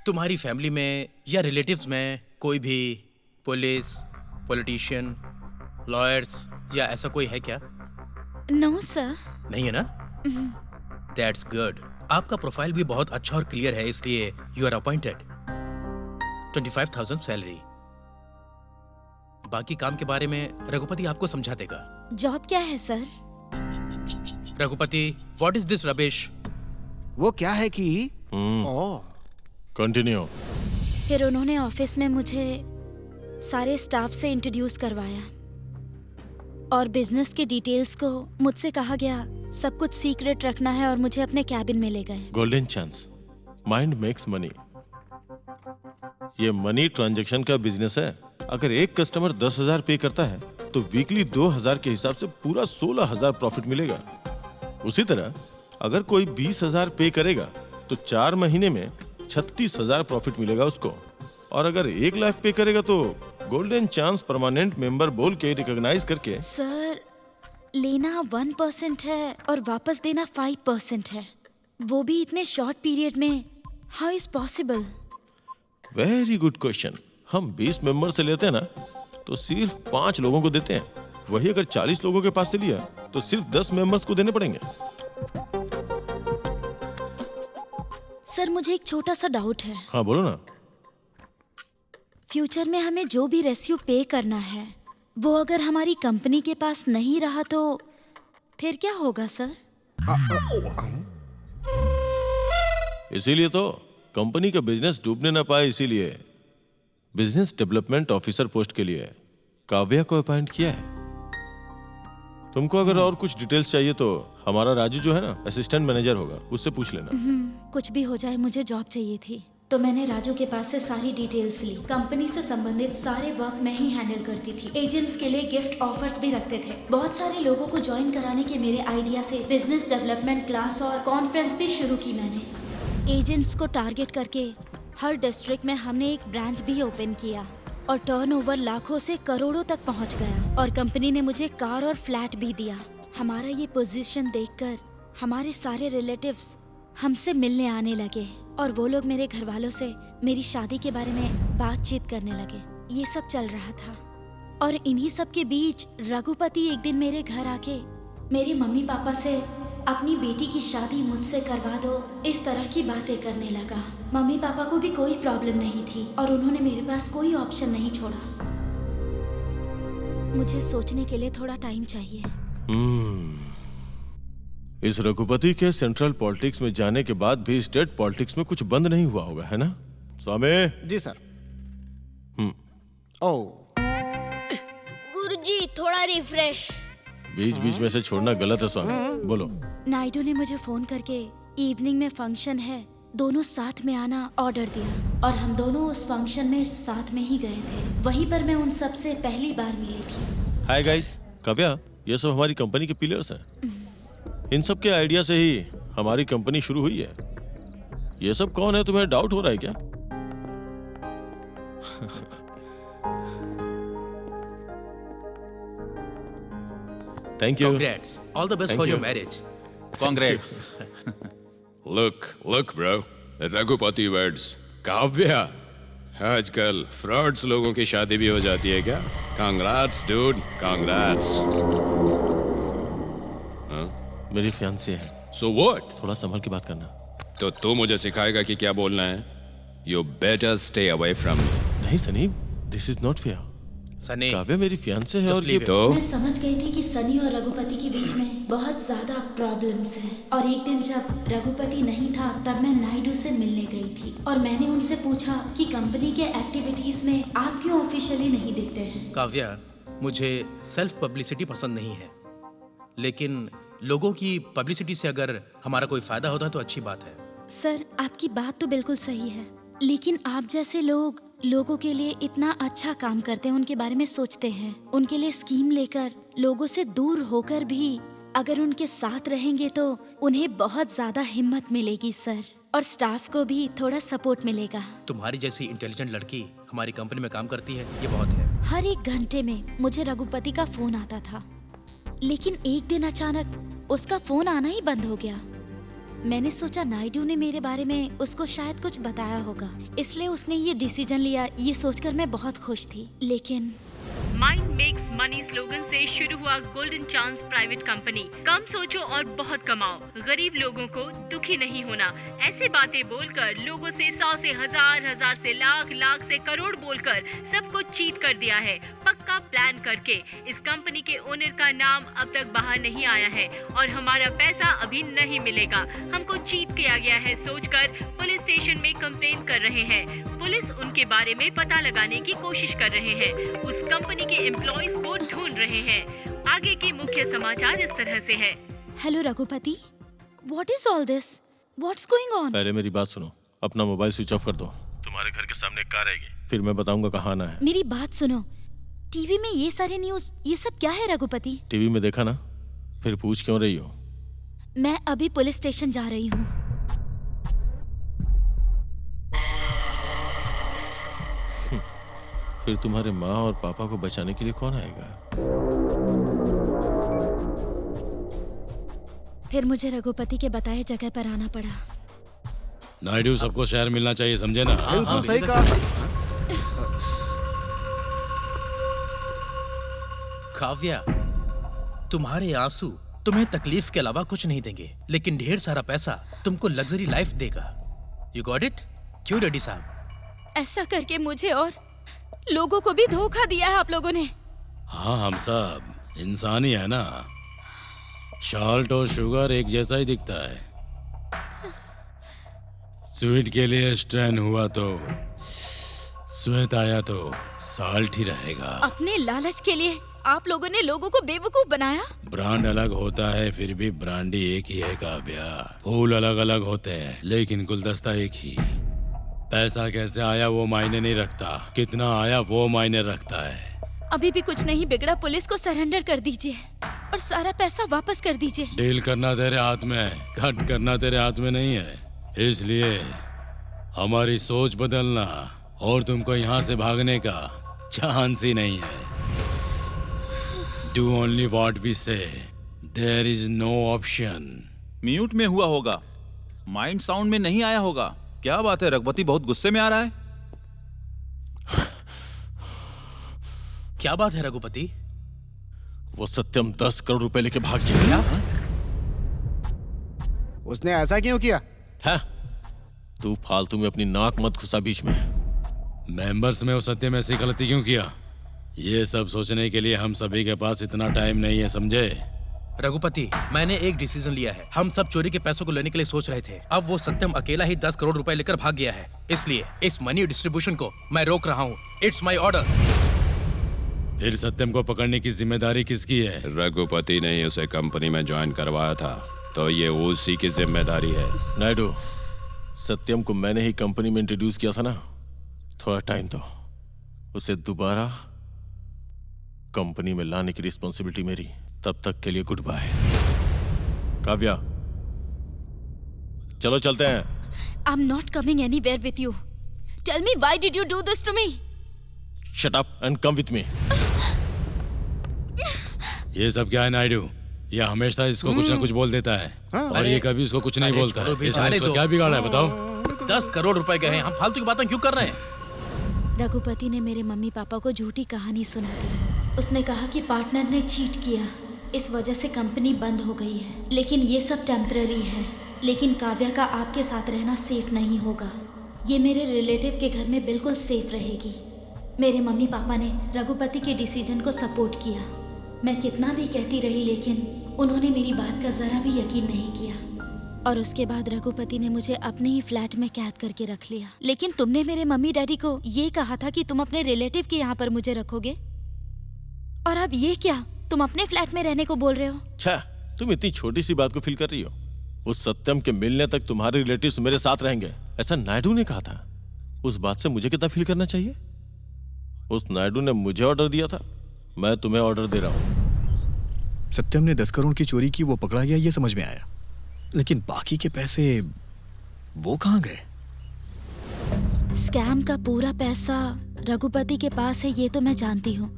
Speaker 9: तुम्हारी फैमिली में या रिलेटिव्स में कोई भी पुलिस, पॉलिटिशियन, लॉयर्स या ऐसा कोई है क्या?
Speaker 5: No sir.
Speaker 9: नहीं है ना? That's good. आपका प्रोफाइल भी बहुत अच्छा और क्लियर है, इसलिए यू आर अपॉइंटेड। 25,000 सैलरी। बाकी काम के बारे में रघुपति आपको समझा देगा।
Speaker 5: जॉब क्या है sir?
Speaker 9: Raghupati, what is this rubbish?
Speaker 10: वो क्या है कि
Speaker 6: कंटिन्यू।
Speaker 5: फिर उन्होंने ऑफिस में मुझे सारे स्टाफ से इंट्रोड्यूस करवाया और बिजनेस के डिटेल्स को मुझसे कहा गया सब कुछ सीक्रेट रखना है और मुझे अपने कैबिन में ले गए।
Speaker 6: Golden chance, mind makes money. ये मनी ट्रांजैक्शन का बिजनेस है। अगर एक कस्टमर 10,000 पे करता है तो वीकली 2,000 के हिसाब से पूरा 16,000 प्रॉफिट मिलेगा। उसी तरह अगर कोई 20,000 पे करेगा तो 4 महीने में 36,000 प्रॉफिट मिलेगा उसको। और अगर 1 लाख पे करेगा तो गोल्डन चांस परमानेंट मेंबर बोल के रिकॉग्नाइज करके।
Speaker 5: सर, लेना 1% है और वापस देना 5% है, वो भी इतने शॉर्ट पीरियड में। How is possible?
Speaker 6: Very good question. हम 20 मेंबर से लेते हैं ना तो सिर्फ 5 लोगों को देते हैं। वही अगर 40 लोगों के पास से लिया तो सिर्फ 10 मेंबर्स को देने पड़ेंगे।
Speaker 5: सर मुझे एक छोटा सा डाउट है।
Speaker 6: हाँ बोलो ना।
Speaker 5: फ्यूचर में हमें जो भी रेस्क्यू पे करना है वो अगर हमारी कंपनी के पास नहीं रहा तो फिर क्या होगा सर?
Speaker 6: इसीलिए तो कंपनी का बिजनेस डूबने ना पाए, इसीलिए बिजनेस डेवलपमेंट ऑफिसर पोस्ट के लिए काव्या को अपॉइंट किया है। तुमको अगर और कुछ डिटेल्स चाहिए तो हमारा राजू जो है ना असिस्टेंट मैनेजर होगा, उससे पूछ लेना।
Speaker 5: कुछ भी हो जाए मुझे जॉब चाहिए थी, तो मैंने राजू के पास से सारी डिटेल्स ली। कंपनी से संबंधित सारे वर्क मैं ही हैंडल करती थी। एजेंट्स के लिए गिफ्ट ऑफर्स भी रखते थे। बहुत सारे लोगों को ज्वाइन कराने के मेरे आइडिया से बिजनेस डेवलपमेंट क्लास और कॉन्फ्रेंस भी शुरू की मैंने। एजेंट्स को टारगेट करके हर डिस्ट्रिक्ट में हमने एक ब्रांच भी ओपन किया और टर्नओवर लाखों से करोड़ों तक पहुंच गया। और कंपनी ने मुझे कार और फ्लैट भी दिया। हमारा ये पोजीशन देखकर हमारे सारे रिलेटिव्स हमसे मिलने आने लगे और वो लोग मेरे घर वालों से मेरी शादी के बारे में बातचीत करने लगे। ये सब चल रहा था और इन्हीं सब के बीच रघुपति एक दिन मेरे घर आके मेरे मम्मी पापा से अपनी बेटी की शादी मुझसे करवा दो, इस तरह की बातें करने लगा। मम्मी पापा को भी कोई प्रॉब्लम नहीं थी और उन्होंने मेरे पास कोई ऑप्शन नहीं छोड़ा। मुझे सोचने के लिए थोड़ा टाइम चाहिए।
Speaker 6: इस रघुपति के सेंट्रल पॉलिटिक्स में जाने के बाद भी स्टेट पॉलिटिक्स में कुछ बंद नहीं हुआ होगा, है ना स्वामी?
Speaker 10: जी सर। ओ
Speaker 4: गुरुजी थोड़ा रिफ्रेश।
Speaker 6: बीच बीच में से छोड़ना गलत है स्वामी, बोलो।
Speaker 5: नायडू ने मुझे फोन करके इवनिंग में फंक्शन है, दोनों साथ में आना ऑर्डर दिया और हम दोनों उस फंक्शन में साथ में ही गए थे। वहीं पर मैं उन सब से पहली बार मिली थी।
Speaker 6: हाय गाइस, काव्या, ये सब हमारी कंपनी के पिलर्स हैं। इन सब के आइडिया से ही हमारी कंपनी शुरू हुई है। ये सब कौन है, तुम्हें डाउट हो रहा है क्या? Thank you.
Speaker 9: Congrats. All the best
Speaker 6: Thank
Speaker 9: for your
Speaker 6: you.
Speaker 9: marriage.
Speaker 2: Congrats.
Speaker 8: look bro, Raghupati words. Kavya, आजकल फ्रॉड्स लोगों की शादी भी हो जाती है क्या? Congrats dude, congrats.
Speaker 6: मेरी फियांसी है।
Speaker 8: So what?
Speaker 6: थोड़ा संभल के बात करना।
Speaker 8: तो तू मुझे सिखाएगा कि क्या बोलना है? You better stay away from me.
Speaker 6: नहीं Sunny, this is not fair.
Speaker 9: Sunny,
Speaker 6: Kavya मेरी फियांसे है
Speaker 9: Just
Speaker 6: और ये
Speaker 9: leave it.
Speaker 8: तो
Speaker 5: मैं समझ गई थी कि सनी और रघुपति के बीच में बहुत ज्यादा प्रॉब्लम्स हैं। और एक दिन जब रघुपति नहीं था तब मैं नायडू से मिलने गई थी और मैंने उनसे पूछा कि कंपनी के एक्टिविटीज में आप क्यों ऑफिशियली नहीं दिखते हैं।
Speaker 9: काव्या, मुझे सेल्फ पब्लिसिटी पसंद नहीं है, लेकिन लोगों की पब्लिसिटी से अगर हमारा कोई फायदा होता है तो अच्छी बात है।
Speaker 5: सर आपकी बात तो बिल्कुल सही है, लेकिन आप जैसे लोग लोगों के लिए इतना अच्छा काम करते हैं, उनके बारे में सोचते हैं, उनके लिए स्कीम लेकर लोगों से दूर होकर भी अगर उनके साथ रहेंगे तो उन्हें बहुत ज्यादा हिम्मत मिलेगी सर, और स्टाफ को भी थोड़ा सपोर्ट मिलेगा।
Speaker 9: तुम्हारी जैसी इंटेलिजेंट लड़की हमारी कंपनी में काम करती है, ये बहुत है।
Speaker 5: हर एक घंटे में मुझे रघुपति का फोन आता था, लेकिन एक दिन अचानक उसका फोन आना ही बंद हो गया। मैंने सोचा नायडू ने मेरे बारे में उसको शायद कुछ बताया होगा, इसलिए उसने ये डिसीजन लिया। ये सोचकर मैं बहुत खुश थी, लेकिन
Speaker 11: माइंड मेक्स मनी स्लोगन से शुरू हुआ गोल्डन चांस प्राइवेट कंपनी। कम सोचो और बहुत कमाओ, गरीब लोगों को दुखी नहीं होना। ऐसे बातें बोलकर लोगों से 100 से 1000, 1000 से लाख, लाख से करोड़ बोलकर सबको चीट कर दिया है। पक्का प्लान करके इस कंपनी के ओनर का नाम अब तक बाहर नहीं आया है और हमारा पैसा अभी नहीं मिलेगा। हमको चीट किया गया है सोचकर पुलिस स्टेशन में कंप्लेन कर रहे हैं। पुलिस उनके बारे में पता लगाने की कोशिश कर रहे हैं, उस कंपनी के एम्प्लॉइज को ढूंढ रहे हैं। आगे के मुख्य समाचार इस तरह से है।
Speaker 5: Hello Raghupati, what is all this? What's going on?
Speaker 6: पहले मेरी बात सुनो, अपना मोबाइल स्विच ऑफ कर दो। तुम्हारे घर के सामने एक कार आएगी, फिर मैं बताऊंगा कहाँ आना है।
Speaker 5: मेरी बात सुनो, टीवी में ये सारे न्यूज, ये सब क्या है रघुपति?
Speaker 6: टीवी में देखा ना, फिर पूछ क्यों रही हो?
Speaker 5: मैं अभी पुलिस स्टेशन जा रही हूँ।
Speaker 6: फिर तुम्हारे माँ और पापा को बचाने के लिए कौन आएगा?
Speaker 5: फिर मुझे रघुपति के बताए जगह पर आना पड़ा।
Speaker 7: नायडू, सबको शेयर मिलना चाहिए, समझे ना?
Speaker 10: बिल्कुल सही कहा सर।
Speaker 9: काव्या, तुम्हारे आंसू तुम्हें तकलीफ के अलावा कुछ नहीं देंगे, लेकिन ढेर सारा पैसा तुमको लग्जरी लाइफ देगा। You got it? क्यों रेड्डी साहब?
Speaker 5: ऐसा करके मुझे और लोगों को भी धोखा दिया है आप लोगों ने।
Speaker 7: हाँ, हम सब इंसान ही है ना। सॉल्ट और शुगर एक जैसा ही दिखता है। स्वीट के लिए स्ट्रेन हुआ तो स्वेट आया तो साल्ट ही रहेगा।
Speaker 5: अपने लालच के लिए आप लोगों ने लोगों को बेवकूफ बनाया।
Speaker 7: ब्रांड अलग होता है फिर भी ब्रांडी एक ही है काव्या। फूल अलग अलग होते हैं लेकिन गुलदस्ता एक ही। पैसा कैसे आया वो मायने नहीं रखता, कितना आया वो मायने रखता है।
Speaker 5: अभी भी कुछ नहीं बिगड़ा, पुलिस को सरेंडर कर दीजिए और सारा पैसा वापस कर दीजिए।
Speaker 7: डील करना तेरे हाथ में है, कट करना तेरे हाथ में नहीं है। इसलिए हमारी सोच बदलना और तुमको यहाँ से भागने का चांस ही नहीं है। Do only what we say. There is no option.
Speaker 2: Mute में हुआ होगा, माइंड साउंड में नहीं आया होगा। क्या बात है, रघुपति बहुत गुस्से में आ रहा है।
Speaker 9: क्या बात है रघुपति?
Speaker 6: वो सत्यम 10 करोड़ रुपए लेके भाग गया।
Speaker 10: उसने ऐसा क्यों किया?
Speaker 6: है? तू फालतू में अपनी नाक मत घुसा बीच में।
Speaker 7: मेंबर्स में उस सत्यम ऐसी गलती क्यों किया? ये सब सोचने के लिए हम सभी के पास इतना टाइम नहीं है, समझे?
Speaker 9: रघुपति, मैंने एक डिसीजन लिया है। हम सब चोरी के पैसों को लेने के लिए सोच रहे थे। अब वो सत्यम अकेला ही 10 करोड़ रुपए लेकर भाग गया है, इसलिए इस मनी डिस्ट्रीब्यूशन को मैं रोक रहा हूँ। It's my order.
Speaker 7: फिर सत्यम को पकड़ने की जिम्मेदारी किसकी है?
Speaker 8: रघुपति ने ही उसे कंपनी में ज्वाइन करवाया था, तो ये उसी की जिम्मेदारी है।
Speaker 6: नायडू, सत्यम को मैंने ही कंपनी में इंट्रोड्यूस किया था ना। थोड़ा टाइम दो, उसे दोबारा कंपनी में लाने की रिस्पॉन्सिबिलिटी मेरी। तब तक के लिए गुड बाय। काव्या, चलो चलते हैं।
Speaker 5: I'm not coming anywhere with you. Tell me, why did you do this to me?
Speaker 6: Shut up and come with me.
Speaker 7: ये सब क्या है नायडू? ये हमेशा इसको कुछ ना कुछ बोल देता है और ये कभी इसको कुछ नहीं बोलता है। इसने इसको क्या बिगाड़ा है बताओ?
Speaker 9: 10 करोड़ रुपए गए हैं, हम फालतू की बातें क्यों कर रहे हैं?
Speaker 5: रघुपति ने मेरे मम्मी पापा को झूठी कहानी सुना दी। उसने कहा कि पार्टनर ने चीट किया, इस वजह से कंपनी बंद हो गई है। लेकिन ये सब टेम्पररी है। लेकिन काव्या का आपके साथ रहना सेफ नहीं होगा। ये मेरे रिलेटिव के घर में बिल्कुल सेफ रहेगी। मेरे मम्मी पापा ने रघुपति के डिसीजन को सपोर्ट किया। मैं कितना भी कहती रही लेकिन उन्होंने मेरी बात का जरा भी यकीन नहीं किया। और उसके बाद रघुपति ने मुझे अपने ही फ्लैट में कैद करके रख लिया। लेकिन तुमने मेरे मम्मी डैडी को ये कहा था कि तुम अपने रिलेटिव के यहाँ पर मुझे रखोगे, और अब ये क्या, तुम अपने फ्लैट में रहने को बोल रहे हो?
Speaker 6: अच्छा, तुम इतनी छोटी सी बात को फील कर रही हो? उस सत्यम के मिलने तक तुम्हारे रिलेटिव्स मेरे साथ रहेंगे, ऐसा नायडू ने कहा था। उस बात से मुझे कितना फील करना चाहिए? उस नायडू ने मुझे ऑर्डर दिया था, मैं तुम्हें ऑर्डर दे रहा हूँ।
Speaker 1: सत्यम ने 10 करोड़ की चोरी की, वो पकड़ा गया, ये समझ में आया। लेकिन बाकी के पैसे वो कहाँ गए?
Speaker 5: स्कैम का पूरा पैसा रघुपति के पास है, ये तो मैं जानती हूँ,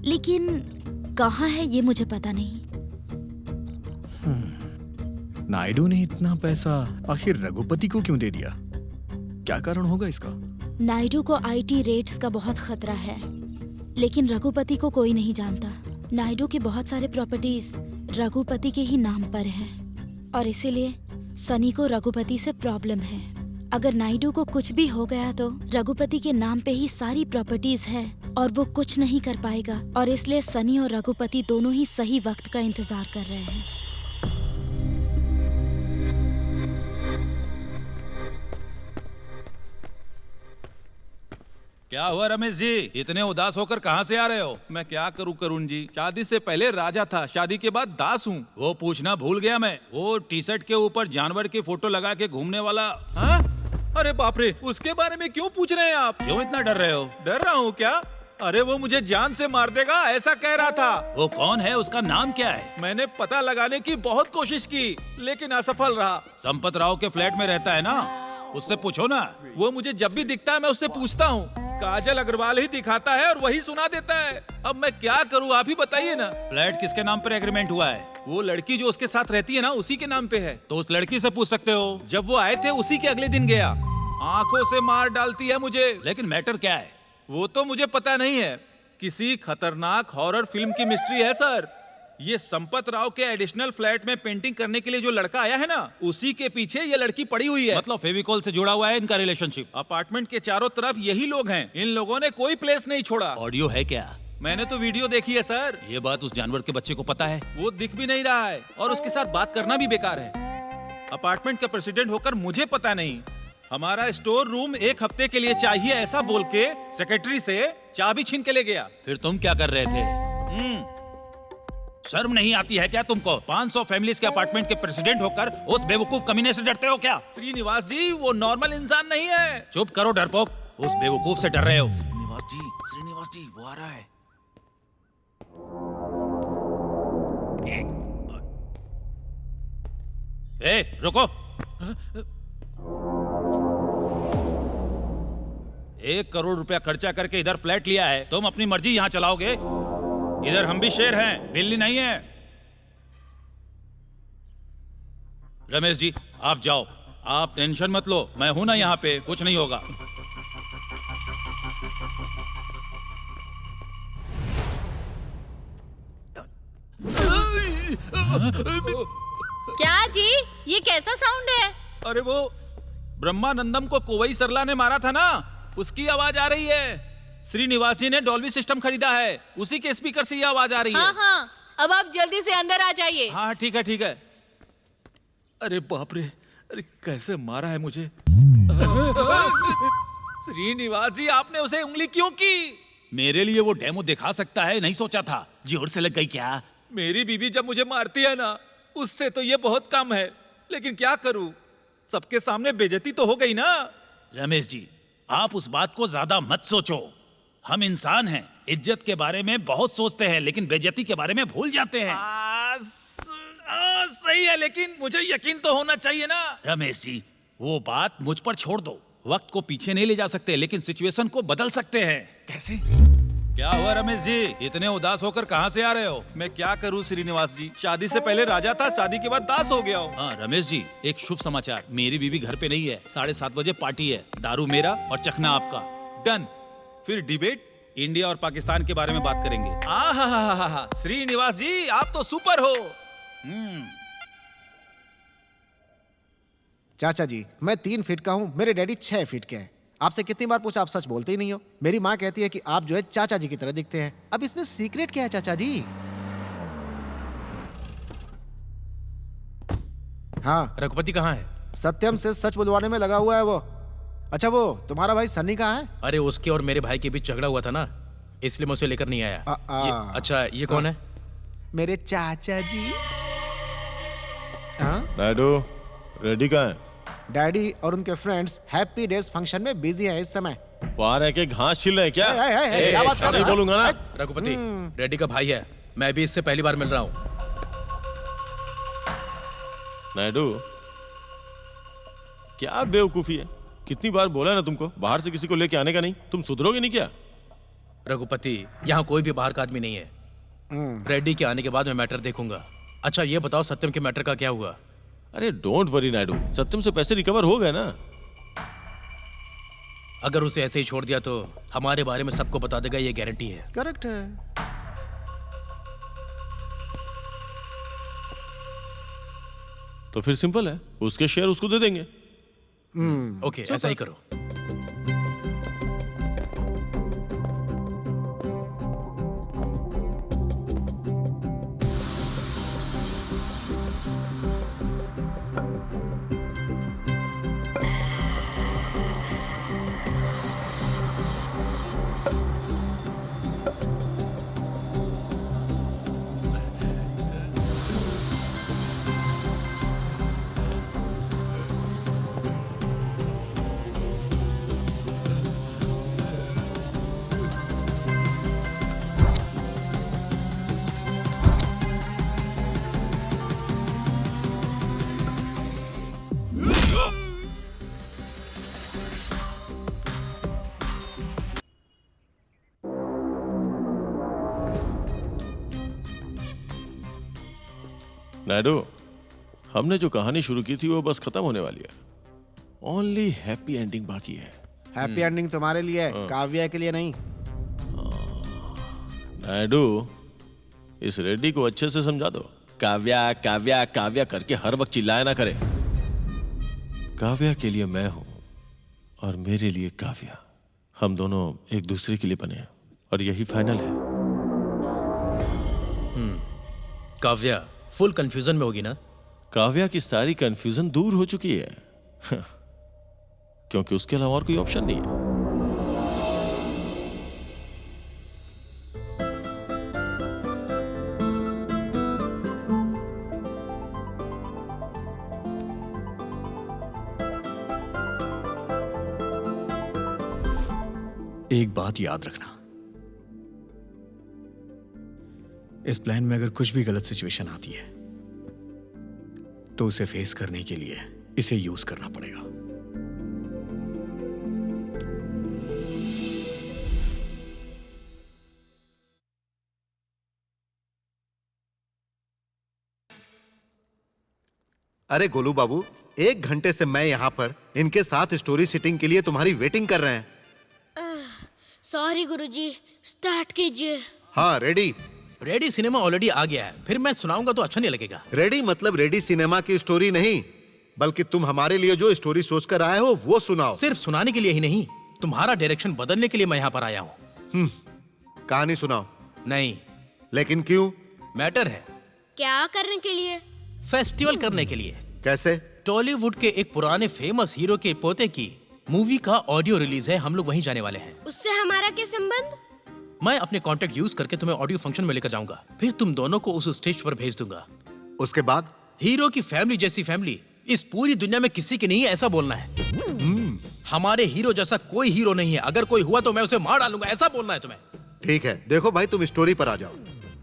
Speaker 5: लेकिन कहाँ है ये मुझे पता नहीं।
Speaker 1: नायडू ने इतना पैसा आखिर रघुपति को क्यों दे दिया? क्या कारण होगा इसका?
Speaker 5: नायडू को आईटी रेड्स का बहुत खतरा है, लेकिन रघुपति को कोई नहीं जानता। नायडू के बहुत सारे प्रॉपर्टीज रघुपति के ही नाम पर हैं, और इसीलिए सनी को रघुपति से प्रॉब्लम है। अगर नायडू को कुछ भी हो गया तो रघुपति के नाम पे ही सारी प्रॉपर्टीज है और वो कुछ नहीं कर पाएगा, और इसलिए सनी और रघुपति दोनों ही सही वक्त का इंतजार कर रहे हैं।
Speaker 2: क्या हुआ रमेश जी, इतने उदास होकर कहाँ से आ रहे हो? मैं क्या करूँ करुण जी, शादी से पहले राजा था, शादी के बाद दास हूँ। वो पूछना भूल गया मैं, वो टी शर्ट के ऊपर जानवर की फोटो लगा के घूमने वाला। हाँ? अरे बाप रे, उसके बारे में क्यों पूछ रहे हैं आप? क्यों इतना डर रहे हो? डर रहा हूँ क्या? अरे वो मुझे जान से मार देगा ऐसा कह रहा था। वो कौन है, उसका नाम क्या है? मैंने पता लगाने की बहुत कोशिश की लेकिन असफल रहा। संपत राव के फ्लैट में रहता है ना, उससे पूछो ना। वो मुझे जब भी दिखता है मैं उससे पूछता हूँ, काजल अग्रवाल ही दिखाता है और वही सुना देता है। अब मैं क्या करूँ, आप ही बताइए ना। फ्लैट किसके नाम पर एग्रीमेंट हुआ है? वो लड़की जो उसके साथ रहती है ना, उसी के नाम पे है। तो उस लड़की से पूछ सकते हो। जब वो आए थे उसी के अगले दिन गया। आंखों से मार डालती है मुझे। लेकिन मैटर क्या है वो तो मुझे पता नहीं है। किसी खतरनाक हॉरर फिल्म की मिस्ट्री है सर। ये संपत राव के एडिशनल फ्लैट में पेंटिंग करने के लिए जो लड़का आया है ना, उसी के पीछे ये लड़की पड़ी हुई है।
Speaker 12: मतलब फेविकॉल से जुड़ा हुआ है इनका रिलेशनशिप।
Speaker 2: अपार्टमेंट के चारों तरफ यही लोग हैं। इन लोगों ने कोई प्लेस नहीं छोड़ा।
Speaker 12: ऑडियो है क्या?
Speaker 2: मैंने तो वीडियो देखी है सर।
Speaker 12: ये बात उस जानवर के बच्चे को पता है?
Speaker 2: वो दिख भी नहीं रहा है और उसके साथ बात करना भी बेकार है। अपार्टमेंट का प्रेसिडेंट होकर मुझे पता नहीं। हमारा स्टोर रूम 1 हफ्ते के लिए चाहिए ऐसा बोल के सेक्रेटरी से चाबी छीन के ले गया।
Speaker 12: फिर तुम क्या कर रहे थे? शर्म नहीं आती है क्या तुमको? 500 फैमिलीज के अपार्टमेंट के प्रेसिडेंट होकर उस बेवकूफ कमीने से डरते हो क्या?
Speaker 2: श्रीनिवास जी, वो नॉर्मल इंसान नहीं है।
Speaker 12: चुप करो डरपोक, उस बेवकूफ से डर रहे हो।
Speaker 2: श्रीनिवास जी वो आ रहा है।
Speaker 12: ए, रुको। 1 करोड़ रुपया खर्चा करके इधर फ्लैट लिया है, तुम अपनी मर्जी यहाँ चलाओगे? इधर हम भी शेर हैं, बिल्ली नहीं है। रमेश जी आप जाओ, आप टेंशन मत लो, मैं हूं ना यहाँ पे, कुछ नहीं होगा।
Speaker 11: क्या जी, ये कैसा साउंड है?
Speaker 2: अरे वो ब्रह्मानंदम को कोवई सरला ने मारा था ना, उसकी आवाज आ रही है। श्रीनिवास जी ने डॉल्बी सिस्टम खरीदा है, उसी के स्पीकर से ये आवाज आ रही है।
Speaker 11: हाँ हाँ, अब आप जल्दी से अंदर आ जाइए।
Speaker 2: हाँ ठीक है ठीक है। अरे बाप रे, अरे कैसे मारा है मुझे। श्रीनिवास जी आपने उसे उंगली क्यों की?
Speaker 12: मेरे लिए वो डेमो दिखा सकता है, नहीं सोचा था। जोर से लग गई क्या?
Speaker 2: मेरी बीवी जब मुझे मारती है ना, उससे तो ये बहुत कम है, लेकिन क्या करूं, सबके सामने बेइज्जती तो हो गई ना।
Speaker 12: रमेश जी आप उस बात को ज्यादा मत सोचो। हम इंसान हैं, इज्जत के बारे में बहुत सोचते हैं, लेकिन बेइज्जती के बारे में भूल जाते हैं।
Speaker 2: सही है, लेकिन मुझे यकीन तो होना चाहिए ना।
Speaker 12: रमेश जी वो बात मुझ पर छोड़ दो। वक्त को पीछे नहीं ले जा सकते, लेकिन सिचुएशन को बदल सकते हैं।
Speaker 2: कैसे?
Speaker 12: क्या हुआ रमेश जी, इतने उदास होकर कहाँ से आ रहे हो?
Speaker 2: मैं क्या करूं श्रीनिवास जी, शादी से पहले राजा था, शादी के बाद दास हो गया हूँ।
Speaker 12: हाँ रमेश जी, एक शुभ समाचार, मेरी बीवी घर पे नहीं है। 7:30 बजे पार्टी है, दारू मेरा और चखना आपका।
Speaker 2: डन। फिर डिबेट इंडिया और पाकिस्तान के बारे में बात करेंगे। आहा, श्रीनिवास जी आप तो सुपर हो।
Speaker 10: चाचा जी मैं 3 फीट का हूँ, मेरे डैडी 6 फीट के हैं। आपसे कितनी बार पूछा, आप सच बोलते ही नहीं हो। मेरी माँ कहती है कि आप जो है चाचा जी की तरह दिखते हैं। अब इसमें सीक्रेट क्या है चाचा जी? हाँ
Speaker 9: रघुपति कहाँ है?
Speaker 10: सत्यम से सच बुलवाने में लगा हुआ है वो। अच्छा वो तुम्हारा भाई सन्नी कहाँ है?
Speaker 9: अरे उसके और मेरे भाई के बीच झगड़ा हुआ था ना, इसलिए मैं उसे लेकर नहीं आया। अच्छा ये कौन है?
Speaker 10: मेरे चाचा जी।
Speaker 6: नायडू रेडी कहाँ है?
Speaker 10: डैडी और उनके फ्रेंड्स हैप्पी डेज फंक्शन में बिजी हैं इस समय।
Speaker 6: वहाँ रह के घास छिल रहे हैं क्या?
Speaker 10: क्या बात कर रहे हो?
Speaker 6: बोलूंगा ना।
Speaker 9: रघुपति रेड्डी का भाई है, मैं भी इससे पहली बार मिल रहा हूँ।
Speaker 6: नायडू क्या बेवकूफी है, कितनी बार बोला ना तुमको बाहर से किसी को लेके आने का नहीं, तुम सुधरोगे नहीं क्या?
Speaker 9: रघुपति यहाँ कोई भी बाहर का आदमी नहीं है। रेड्डी के आने के बाद मैं मैटर देखूंगा। अच्छा ये बताओ सत्यम के मैटर का क्या हुआ?
Speaker 6: अरे डोंट वरी नायडू, सत्यम से पैसे रिकवर हो गए ना।
Speaker 9: अगर उसे ऐसे ही छोड़ दिया तो हमारे बारे में सबको बता देगा, ये गारंटी है।
Speaker 10: करेक्ट है।
Speaker 6: तो फिर सिंपल है, उसके शेयर उसको दे देंगे।
Speaker 9: ओके ऐसा ही करो।
Speaker 6: नायडू हमने जो कहानी शुरू की थी वो बस खत्म होने वाली है। ओनली हैप्पी एंडिंग बाकी है।
Speaker 10: हैप्पी एंडिंग तुम्हारे लिए है, काव्या के लिए नहीं।
Speaker 6: नायडू इस रेड्डी को अच्छे से समझा दो। काव्या काव्या काव्या करके हर वक्त चिल्लाया ना करे। काव्या के लिए मैं हूं और मेरे लिए काव्या। हम दोनों एक दूसरे के लिए बने हैं और यही फाइनल है।
Speaker 9: काव्या फुल कंफ्यूजन में होगी ना?
Speaker 6: काव्या की सारी कंफ्यूजन दूर हो चुकी है क्योंकि उसके अलावा और कोई ऑप्शन नहीं है।
Speaker 1: एक बात याद रखना, इस प्लान में अगर कुछ भी गलत सिचुएशन आती है तो उसे फेस करने के लिए इसे यूज करना पड़ेगा।
Speaker 3: अरे गोलू बाबू, 1 घंटे से मैं यहाँ पर इनके साथ स्टोरी सिटिंग के लिए तुम्हारी वेटिंग कर रहे हैं।
Speaker 4: सॉरी गुरुजी, स्टार्ट कीजिए।
Speaker 3: हाँ रेडी।
Speaker 9: रेडी सिनेमा ऑलरेडी आ गया है, फिर मैं सुनाऊंगा तो अच्छा नहीं लगेगा।
Speaker 3: रेडी मतलब रेडी सिनेमा की स्टोरी नहीं, बल्कि तुम हमारे लिए जो स्टोरी सोचकर आए हो वो सुनाओ।
Speaker 9: सिर्फ सुनाने के लिए ही नहीं, तुम्हारा डायरेक्शन बदलने के लिए मैं यहाँ पर आया हूँ।
Speaker 3: कहानी सुनाओ।
Speaker 9: नहीं।
Speaker 3: लेकिन क्यों?
Speaker 9: मैटर है।
Speaker 4: क्या करने के लिए?
Speaker 9: फेस्टिवल करने के लिए।
Speaker 3: कैसे?
Speaker 9: टॉलीवुड के एक पुराने फेमस हीरो के पोते की मूवी का ऑडियो रिलीज है, हम लोग वहीं जाने वाले हैं।
Speaker 4: उससे हमारा क्या संबंध?
Speaker 9: मैं अपने कांटेक्ट यूज करके तुम्हें ऑडियो फंक्शन में लेकर जाऊंगा, फिर तुम दोनों को उस स्टेज पर भेज दूंगा।
Speaker 3: उसके बाद?
Speaker 9: हीरो की फैमिली जैसी फैमिली इस पूरी दुनिया में किसी की नहीं है, ऐसा बोलना है। हमारे हीरो जैसा कोई हीरो नहीं है, अगर कोई हुआ तो मैं उसे मार डालूंगा, ऐसा बोलना है तुम्हें।
Speaker 3: ठीक है, देखो भाई तुम स्टोरी पर आ जाओ।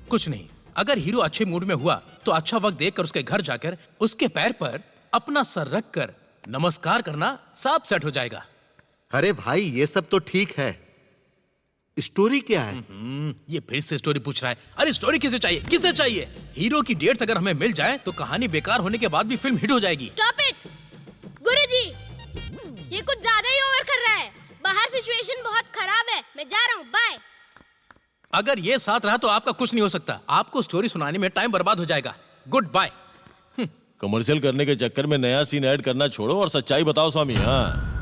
Speaker 9: कुछ नहीं, अगर हीरो अच्छे मूड में हुआ तो अच्छा वक्त देखकर उसके घर जाकर उसके पैर पर अपना सर रख कर नमस्कार करना, सब सेट हो जाएगा।
Speaker 3: अरे भाई ये सब तो ठीक है, स्टोरी क्या है?
Speaker 9: ये फिर से स्टोरी पूछ रहा है। अरे स्टोरी किसे चाहिए, किसे चाहिए? हीरो की डेट्स अगर हमें मिल जाए तो कहानी बेकार होने के बाद भी फिल्म हिट हो जाएगी।
Speaker 4: स्टॉप इट गुरुजी, ये कुछ ज्यादा ही ओवर कर रहा है। बाहर सिचुएशन बहुत खराब है, मैं जा रहा हूँ, बाय।
Speaker 9: अगर ये साथ रहा तो आपका कुछ नहीं हो सकता, आपको स्टोरी सुनाने में टाइम बर्बाद हो जाएगा। Good bye.
Speaker 6: कमर्शियल करने के चक्कर में नया सीन ऐड करना छोड़ो और सच्चाई बताओ स्वामी। हाँ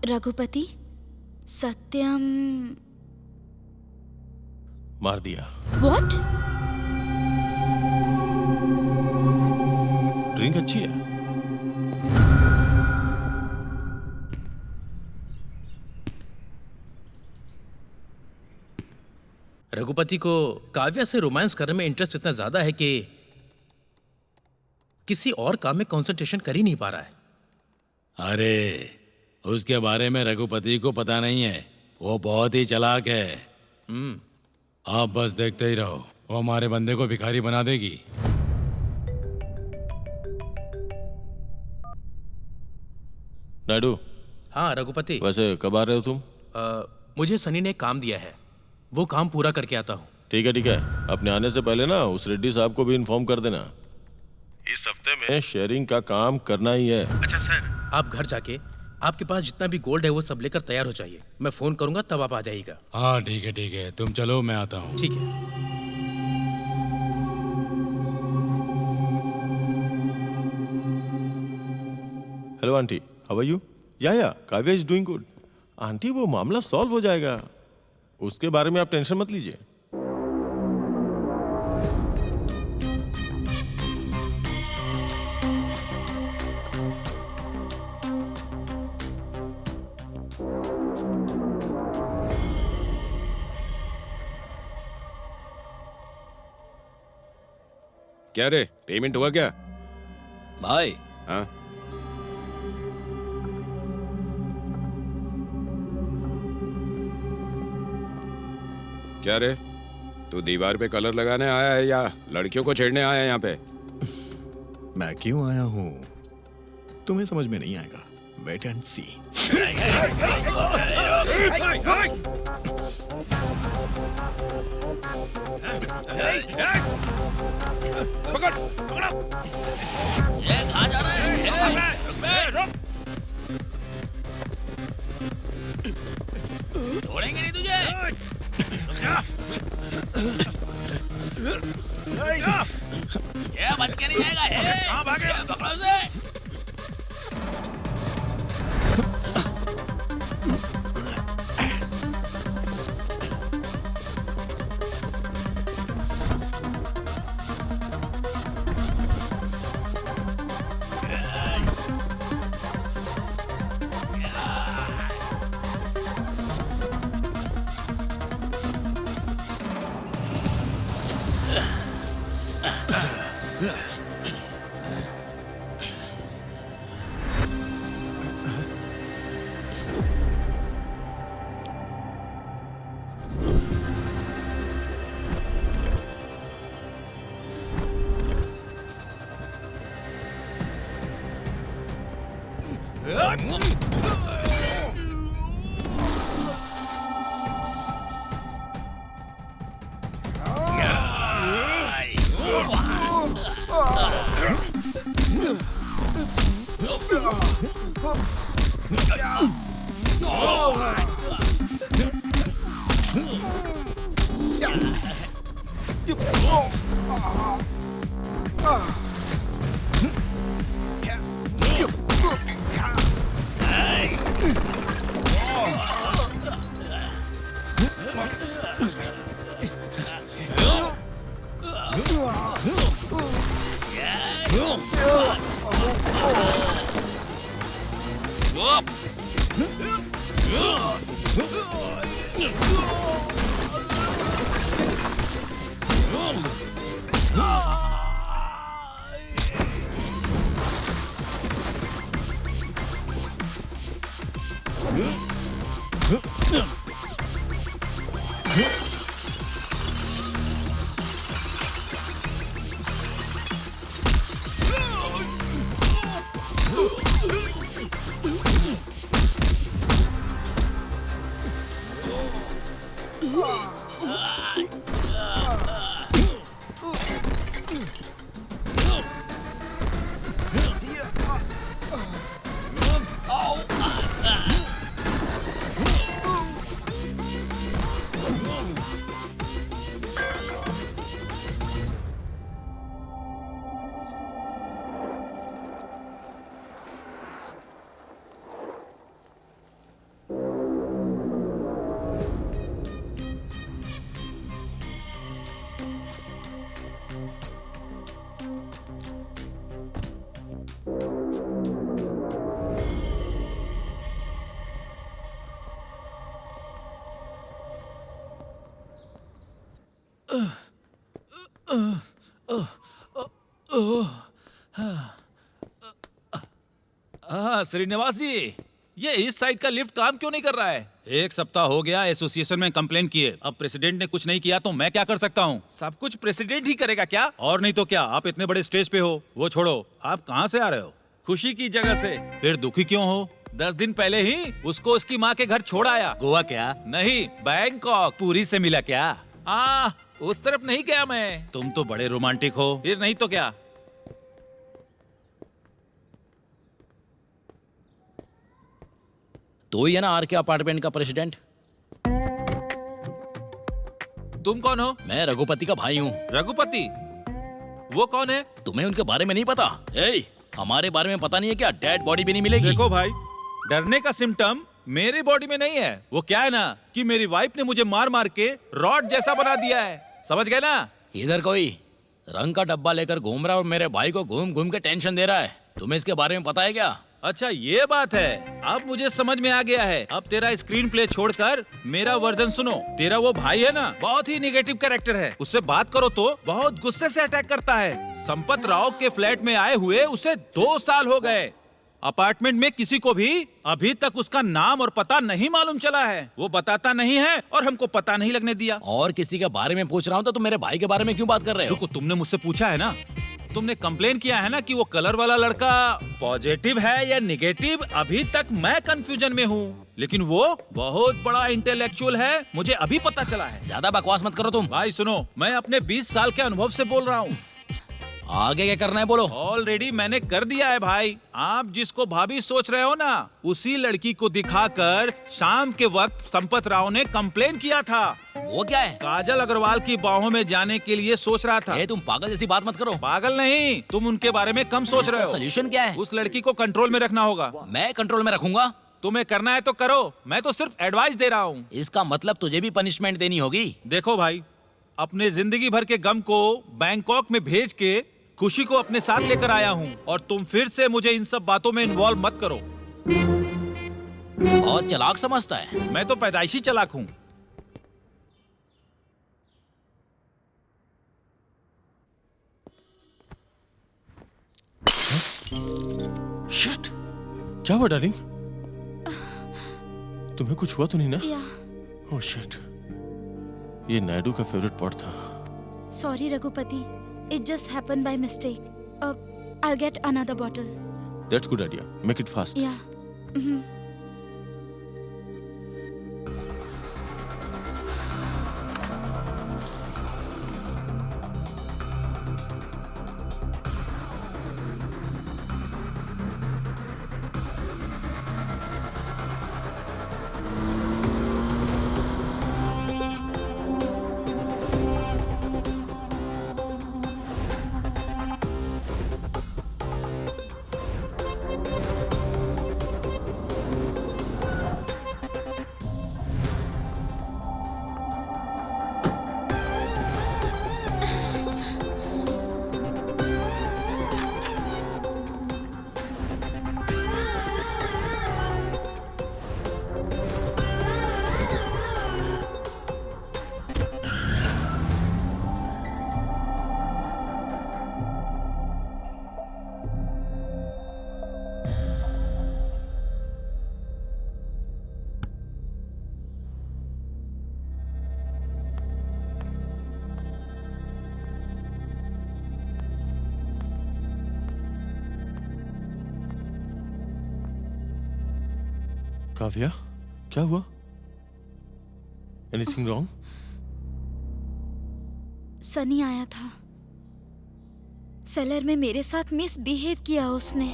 Speaker 5: रघुपति, सत्यम
Speaker 6: मार दिया।
Speaker 5: व्हाट?
Speaker 6: ड्रिंक अच्छी है।
Speaker 9: रघुपति को काव्या से रोमांस करने में इंटरेस्ट इतना ज्यादा है कि किसी और काम में कंसंट्रेशन कर ही नहीं पा रहा है।
Speaker 7: अरे उसके बारे में रघुपति को पता नहीं है, वो बहुत ही चालाक है। आप बस देखते ही रहो, वो हमारे बंदे को भिखारी बना देगी।
Speaker 6: नायडू।
Speaker 9: हाँ रघुपति।
Speaker 6: वैसे कब आ रहे हो तुम?
Speaker 9: मुझे सनी ने एक काम दिया है, वो काम पूरा करके आता हूँ।
Speaker 6: ठीक है ठीक है, अपने आने से पहले ना उस रेड्डी साहब को भी इन्फॉर्म कर देना। इस हफ्ते में शेयरिंग का काम करना ही है।
Speaker 9: अच्छा सर। आप घर जाके आपके पास जितना भी गोल्ड है वो सब लेकर तैयार हो जाइए, मैं फोन करूंगा तब आप आ जाइएगा।
Speaker 7: हाँ ठीक है, तुम चलो मैं आता हूँ।
Speaker 9: ठीक है।
Speaker 6: Hello aunty, how are you? Yeah Kavya is doing good. Aunty वो मामला सॉल्व हो जाएगा, उसके बारे में आप टेंशन मत लीजिए।
Speaker 8: क्या रे, पेमेंट हुआ क्या?
Speaker 13: भाई
Speaker 8: हाँ क्या रे, तू दीवार पे कलर लगाने आया है या लड़कियों को छेड़ने आया है यहाँ पे?
Speaker 1: मैं क्यों आया हूँ तुम्हें समझ में नहीं आएगा। वेट एंड सी।
Speaker 12: पकड़, पकड़ो। ये कहाँ जा रहा है? रुक। छोड़ेंगे नहीं तुझे। ये बच के नहीं जाएगा। कहाँ भागे? पकड़ो उसे।
Speaker 2: श्रीनिवास जी, ये इस साइड का लिफ्ट काम क्यों नहीं कर रहा है? 1 सप्ताह हो गया एसोसिएशन में कंप्लेन किए, अब प्रेसिडेंट ने कुछ नहीं किया तो मैं क्या कर सकता हूँ? सब कुछ प्रेसिडेंट ही करेगा क्या? और नहीं तो क्या, आप इतने बड़े स्टेज पे हो। वो छोड़ो, आप कहाँ से आ रहे हो? खुशी की जगह से। फिर दुखी क्यों हो? 10 दिन पहले ही उसको उसकी माँ के घर छोड़ आया। गोवा क्या? नहीं, बैंकॉक। पूरी से मिला क्या? उस तरफ नहीं गया मैं। तुम तो बड़े रोमांटिक हो। फिर नहीं तो क्या?
Speaker 12: तो ही है ना आर के अपार्टमेंट का प्रेसिडेंट।
Speaker 2: तुम कौन हो?
Speaker 12: मैं रघुपति का भाई हूँ।
Speaker 2: रघुपति? वो कौन है?
Speaker 12: तुम्हें उनके बारे में नहीं पता? हमारे बारे में पता नहीं है क्या? डेड बॉडी भी नहीं मिलेगी।
Speaker 2: देखो भाई, डरने का सिम्टम मेरी बॉडी में नहीं है। वो क्या है ना कि मेरी वाइफ ने मुझे मार मार के रॉड जैसा बना दिया है। समझ गए ना?
Speaker 12: इधर कोई रंग का डब्बा लेकर घूम रहा है और मेरे भाई को घूम घूम के टेंशन दे रहा है। तुम्हें इसके बारे में पता है क्या?
Speaker 2: अच्छा ये बात है, अब मुझे समझ में आ गया है। अब तेरा स्क्रीन प्ले छोड़कर मेरा वर्जन सुनो। तेरा वो भाई है ना, बहुत ही निगेटिव कैरेक्टर है। उससे बात करो तो बहुत गुस्से से अटैक करता है। संपत राव के फ्लैट में आए हुए उसे 2 साल हो गए। अपार्टमेंट में किसी को भी अभी तक उसका नाम और पता नहीं मालूम चला है। वो बताता नहीं है और हमको पता नहीं लगने दिया।
Speaker 9: और किसी के बारे में पूछ रहा हूँ तो तुम मेरे भाई के बारे में क्यों बात कर रहे हो?
Speaker 2: देखो, तुमने मुझसे पूछा है ना, तुमने कंप्लेन किया है ना कि वो कलर वाला लड़का पॉजिटिव है या निगेटिव। अभी तक मैं कंफ्यूजन में हूँ, लेकिन वो बहुत बड़ा इंटेलेक्चुअल है, मुझे अभी पता चला है।
Speaker 9: ज्यादा बकवास मत करो तुम।
Speaker 2: भाई सुनो, मैं अपने 20 साल के अनुभव से बोल रहा हूँ।
Speaker 9: आगे क्या करना है बोलो।
Speaker 2: ऑलरेडी मैंने कर दिया है भाई। आप जिसको भाभी सोच रहे हो ना, उसी लड़की को दिखाकर शाम के वक्त संपत राव ने कंप्लेन किया था।
Speaker 9: वो क्या है?
Speaker 2: काजल अग्रवाल की बाहों में जाने के लिए सोच रहा था।
Speaker 9: तुम पागल जैसी बात मत करो।
Speaker 2: पागल नहीं, तुम उनके बारे में कम सोच रहे हो।
Speaker 9: सोल्यूशन क्या है?
Speaker 2: उस लड़की को कंट्रोल में रखना होगा।
Speaker 9: मैं कंट्रोल में रखूंगा?
Speaker 2: तुम्हें करना है तो करो, मैं तो सिर्फ एडवाइस दे रहा हूँ।
Speaker 9: इसका मतलब तुझे भी पनिशमेंट देनी होगी।
Speaker 2: देखो भाई, अपने जिंदगी भर के गम को बैंकॉक में भेज के खुशी को अपने साथ लेकर आया हूँ, और तुम फिर से मुझे इन सब बातों में इन्वॉल्व मत करो।
Speaker 9: बहुत चालाक समझता है।
Speaker 2: मैं तो पैदाइशी चालाक हूँ।
Speaker 6: शिट, क्या हुआ डार्लिंग? तुम्हें कुछ हुआ तो नहीं ना? ओह शिट, ये नायडू का फेवरेट पॉट था।
Speaker 5: Sorry, Raghupati. It just happened by mistake. I'll get another bottle.
Speaker 6: That's good idea. Make it fast.
Speaker 5: Yeah. Mm-hmm.
Speaker 6: Kavya, क्या हुआ? Anything wrong?
Speaker 5: सनी आया था। सेलर में मेरे साथ मिसबिहेव किया उसने।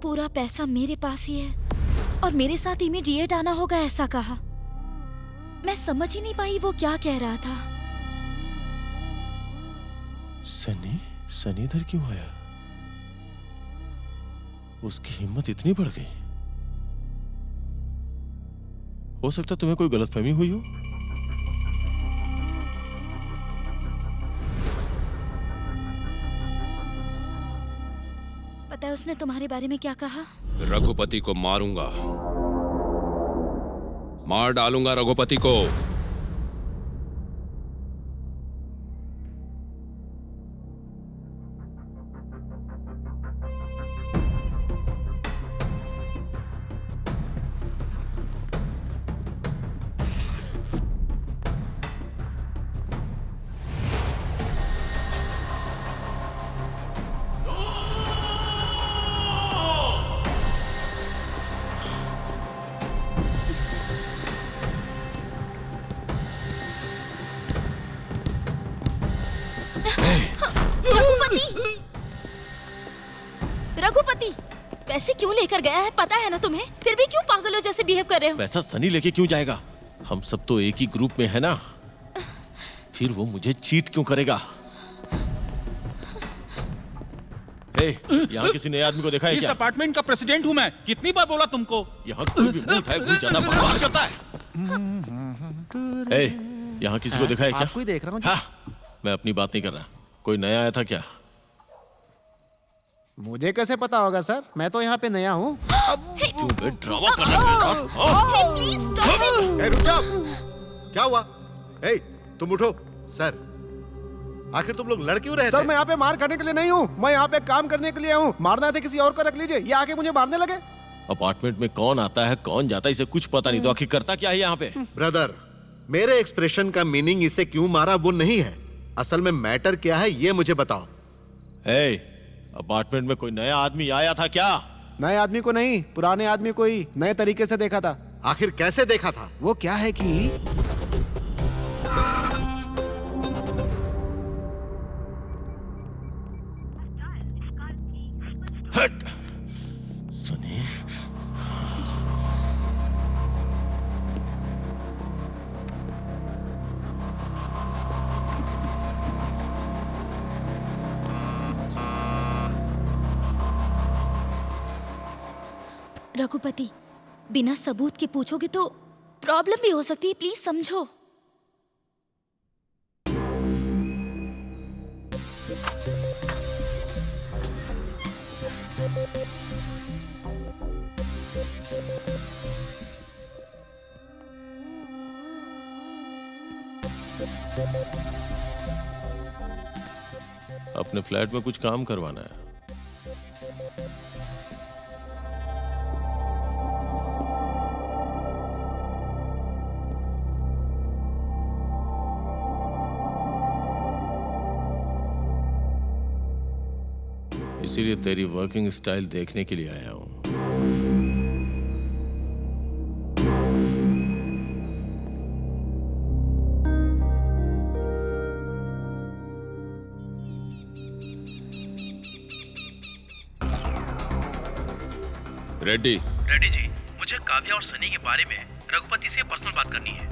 Speaker 5: पूरा पैसा मेरे पास ही है और मेरे साथ इमीडिएट आना होगा ऐसा कहा। मैं समझ ही नहीं पाई वो क्या कह रहा था।
Speaker 6: सनी इधर क्यों आया? उसकी हिम्मत इतनी बढ़ गई। हो सकता तुम्हें कोई गलतफहमी हुई हो।
Speaker 5: पता है उसने तुम्हारे बारे में क्या कहा?
Speaker 8: रघुपति को मारूंगा, मार डालूंगा रघुपति को।
Speaker 5: रघुपति पैसे क्यों लेकर गया है पता है ना तुम्हें? फिर भी क्यों पागलों जैसे बिहेव कर रहे हो?
Speaker 6: पैसा सनी लेके क्यों जाएगा? हम सब तो एक ही ग्रुप में है ना। फिर वो मुझे चीट क्यों करेगा? यहाँ किसी नए आदमी को देखा है
Speaker 2: इस
Speaker 6: क्या?
Speaker 2: अपार्टमेंट का प्रेसिडेंट हूँ मैं। कितनी बार बोला तुमको?
Speaker 6: यहाँ कोई भी मुंह उठाए भूल जाना बकवास करता है। यहाँ किसी को देखा है क्या?
Speaker 10: आपको ही देख रहा हूँ।
Speaker 6: हाँ, मैं अपनी बात नहीं कर रहा। कोई नया आया था क्या?
Speaker 10: मुझे कैसे पता होगा सर? मैं तो यहाँ पे नया हूँ।
Speaker 6: क्यों बे ड्रामा कर रहे हो?
Speaker 5: Please stop.
Speaker 3: रुक जाओ। क्या हुआ? तुम उठो। सर, आखिर तुम लोग लड़ क्यों रहे
Speaker 10: सर
Speaker 3: थे?
Speaker 10: मैं यहाँ पे मार करने के लिए नहीं हूँ, मैं यहाँ पे काम करने के लिए हूँ। मारना है तो किसी और को रख लीजिए, ये आके मुझे मारने लगे।
Speaker 6: अपार्टमेंट में कौन आता है कौन जाता है इसे कुछ पता नहीं, तो आखिर करता क्या है यहाँ पे?
Speaker 3: ब्रदर, मेरे एक्सप्रेशन का मीनिंग इसे क्यों मारा वो नहीं है, असल में मैटर क्या है ये मुझे बताओ।
Speaker 6: हे, अपार्टमेंट में कोई नया आदमी आया था क्या?
Speaker 10: नए आदमी को नहीं, पुराने आदमी को ही नए तरीके से देखा था।
Speaker 3: आखिर कैसे देखा था?
Speaker 10: वो क्या है कि
Speaker 6: हट सनी,
Speaker 5: रघुपति, बिना सबूत के पूछोगे तो प्रॉब्लम भी हो सकती है, प्लीज समझो।
Speaker 6: अपने फ्लैट में कुछ काम करवाना है। इसीलिए तेरी वर्किंग स्टाइल देखने के लिए आया हूं।
Speaker 8: रेड्डी।
Speaker 9: रेड्डी जी, मुझे काव्या और सनी के बारे में रघुपति से पर्सनल बात करनी है।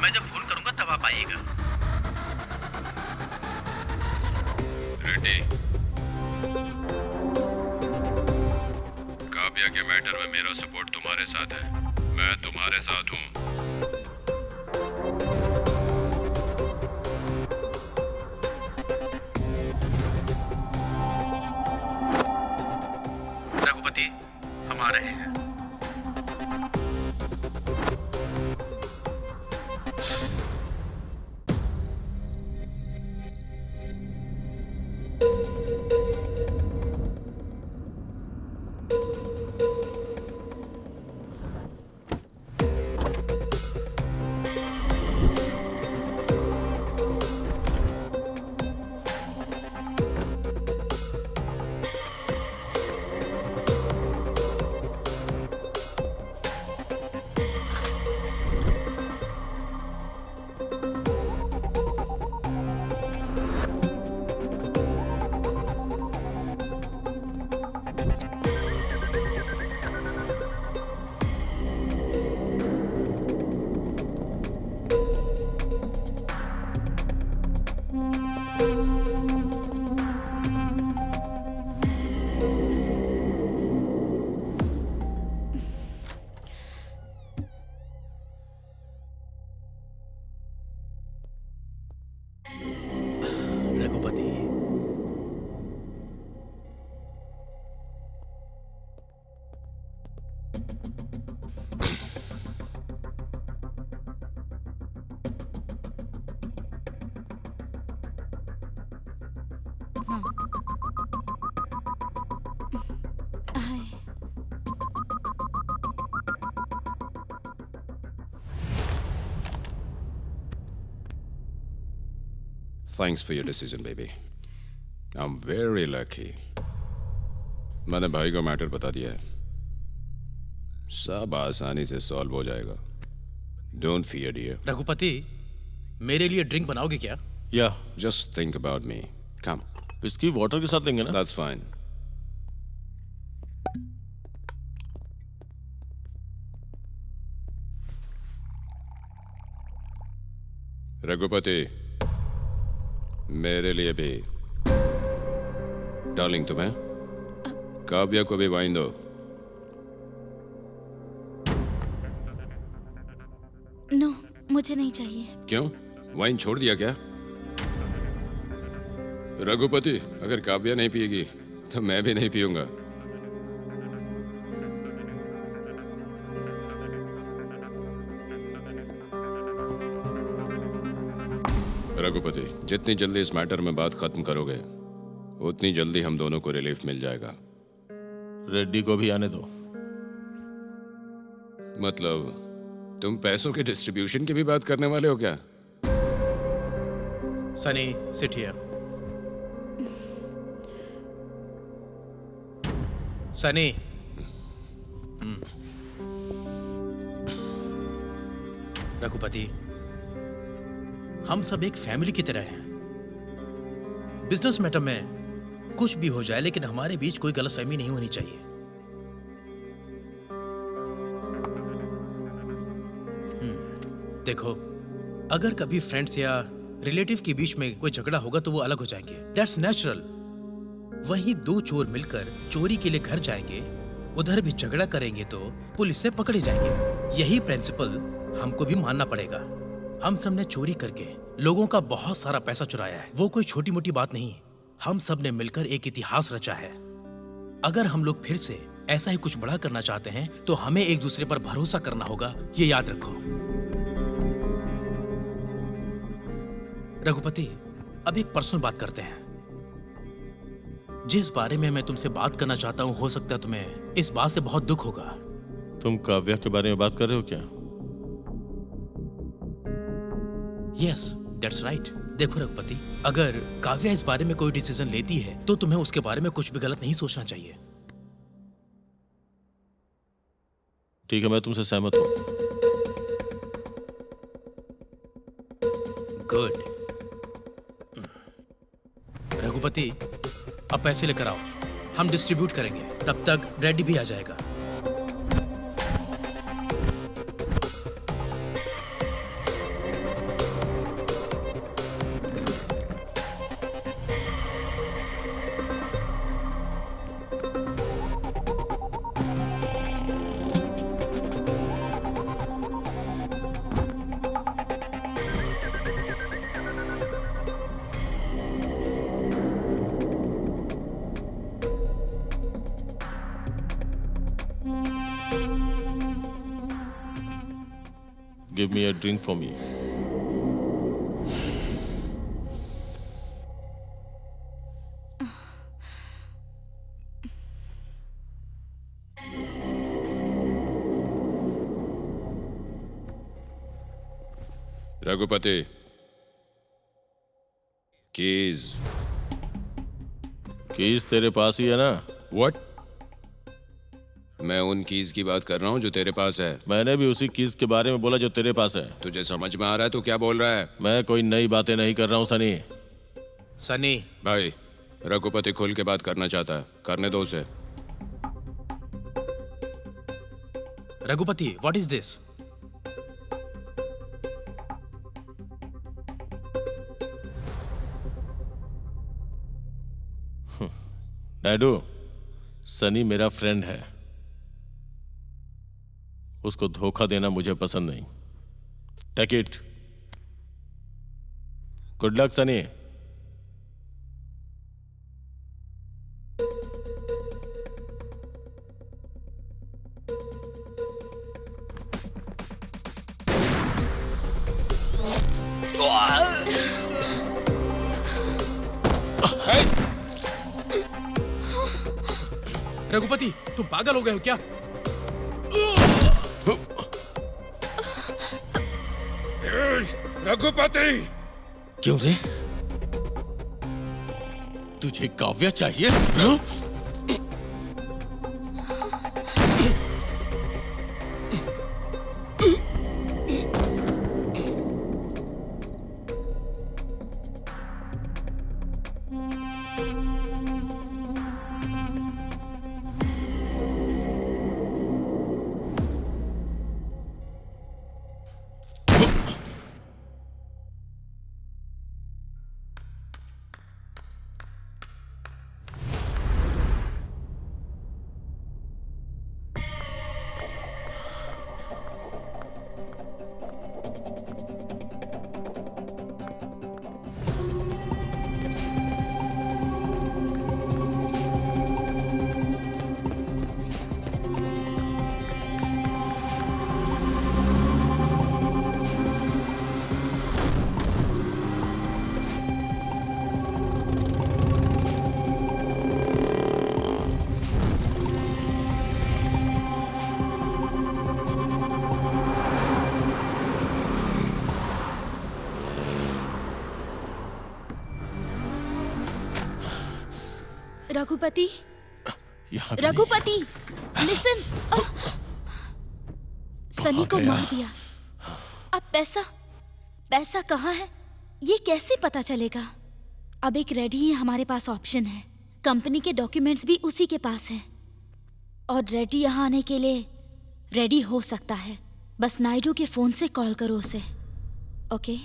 Speaker 9: मैं जब फोन करूंगा तब आप आइएगा।
Speaker 8: रेड्डी, काव्या के मैटर में मेरा सपोर्ट तुम्हारे साथ है, मैं तुम्हारे साथ हूँ।
Speaker 9: रघुपति, हम आ रहे हैं। Raghupati,
Speaker 8: Thanks for your decision, baby. I'm very lucky. मैंने भाई को मैटर बता दिया है, सब आसानी से सॉल्व हो जाएगा। Don't fear, dear.
Speaker 9: रघुपति, मेरे लिए ड्रिंक बनाओगे क्या?
Speaker 6: या
Speaker 8: Just think about me. Come.
Speaker 6: Whisky water के साथ देंगे ना?
Speaker 8: That's fine. रघुपति, मेरे लिए भी। डार्लिंग, तुम्हें? काव्या को भी वाइन दो।
Speaker 5: नो, मुझे नहीं चाहिए।
Speaker 8: क्यों? वाइन छोड़ दिया क्या? रघुपति, अगर काव्या नहीं पिएगी तो मैं भी नहीं पीऊंगा। रघुपति, जितनी जल्दी इस मैटर में बात खत्म करोगे उतनी जल्दी हम दोनों को रिलीफ मिल जाएगा।
Speaker 6: रेड्डी को भी आने दो।
Speaker 8: मतलब तुम पैसों के डिस्ट्रीब्यूशन की भी बात करने वाले हो क्या?
Speaker 9: Sunny, sit here. सनी, रघुपति, हम सब एक फैमिली की तरह हैं। बिजनेस मैटर में कुछ भी हो जाए, लेकिन हमारे बीच कोई गलतफहमी नहीं होनी चाहिए। देखो, अगर कभी फ्रेंड्स या रिलेटिव के बीच में कोई झगड़ा होगा तो वो अलग हो जाएंगे, दैट्स नेचुरल। वहीं दो चोर मिलकर चोरी के लिए घर जाएंगे, उधर भी झगड़ा करेंगे तो पुलिस से पकड़े जाएंगे। यही प्रिंसिपल हमको भी मानना पड़ेगा। हम सब ने चोरी करके लोगों का बहुत सारा पैसा चुराया है, वो कोई छोटी मोटी बात नहीं। हम सब ने मिलकर एक इतिहास रचा है। अगर हम लोग फिर से ऐसा ही कुछ बड़ा करना चाहते हैं तो हमें एक दूसरे पर भरोसा करना होगा, ये याद रखो। रघुपति, अब एक पर्सनल बात करते हैं। जिस बारे में मैं तुमसे बात करना चाहता हूं, हो सकता है तुम्हें इस बात से बहुत दुख होगा।
Speaker 6: तुम काव्या के बारे में बात कर रहे हो क्या?
Speaker 9: Yes, that's right. देखो रघुपति, अगर काव्या इस बारे में कोई डिसीजन लेती है तो तुम्हें उसके बारे में कुछ भी गलत नहीं सोचना चाहिए।
Speaker 6: ठीक है, मैं तुमसे सहमत हूं।
Speaker 9: गुड। रघुपति, अब पैसे लेकर आओ, हम डिस्ट्रीब्यूट करेंगे। तब तक रेड्डी भी आ जाएगा।
Speaker 6: Give me a drink for me.
Speaker 8: Raghupati, keys
Speaker 6: तेरे पास ही है ना?
Speaker 8: व्हाट? मैं उन कीज की बात कर रहा हूँ जो तेरे पास है।
Speaker 6: मैंने भी उसी कीज के बारे में बोला जो तेरे पास है।
Speaker 8: तुझे समझ में आ रहा है तू क्या बोल रहा है?
Speaker 6: मैं कोई नई बातें नहीं कर रहा हूँ सनी।
Speaker 9: सनी
Speaker 8: भाई, रघुपति खुल के बात करना चाहता है, करने दो उसे।
Speaker 9: Raghupati, what is this?
Speaker 6: Naidu, Sunny मेरा फ्रेंड है। उसको धोखा देना मुझे पसंद नहीं। Take it. Good luck Sunny.
Speaker 9: Raghupati, तुम पागल हो गए हो क्या?
Speaker 8: रघुपति!
Speaker 6: क्यों रे? तुझे काव्या चाहिए?
Speaker 5: रघुपति,
Speaker 6: यहाँ भी
Speaker 5: रघुपति, लिसन। सनी को
Speaker 6: गया?
Speaker 5: मार दिया। अब पैसा कहाँ है? ये कैसे पता चलेगा? अब एक रेडी ही हमारे पास ऑप्शन है। कंपनी के डॉक्यूमेंट्स भी उसी के पास हैं। और रेडी यहाँ आने के लिए रेडी हो सकता है। बस नायडू के फोन से कॉल करो उसे। ओके?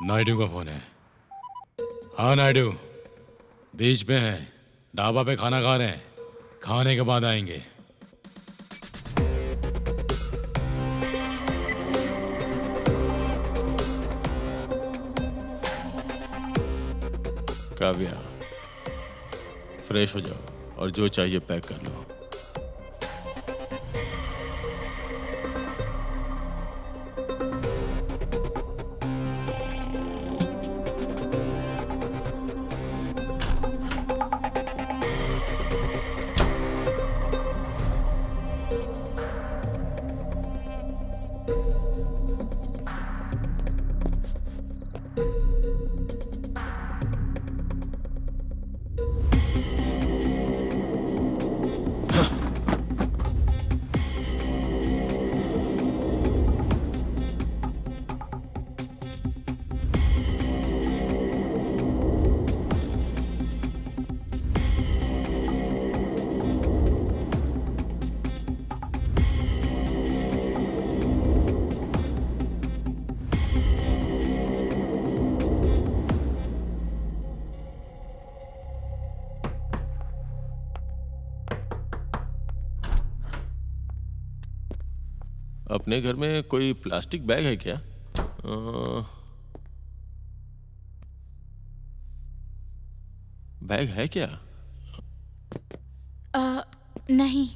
Speaker 7: नायडू का फोन है। हाँ नायडू, बीच में है, ढाबा पे खाना खा रहे हैं, खाने के बाद आएंगे।
Speaker 6: काव्या, फ्रेश हो जाओ और जो चाहिए पैक कर लो। अपने घर में कोई प्लास्टिक बैग है क्या? बैग है क्या?
Speaker 5: नहीं।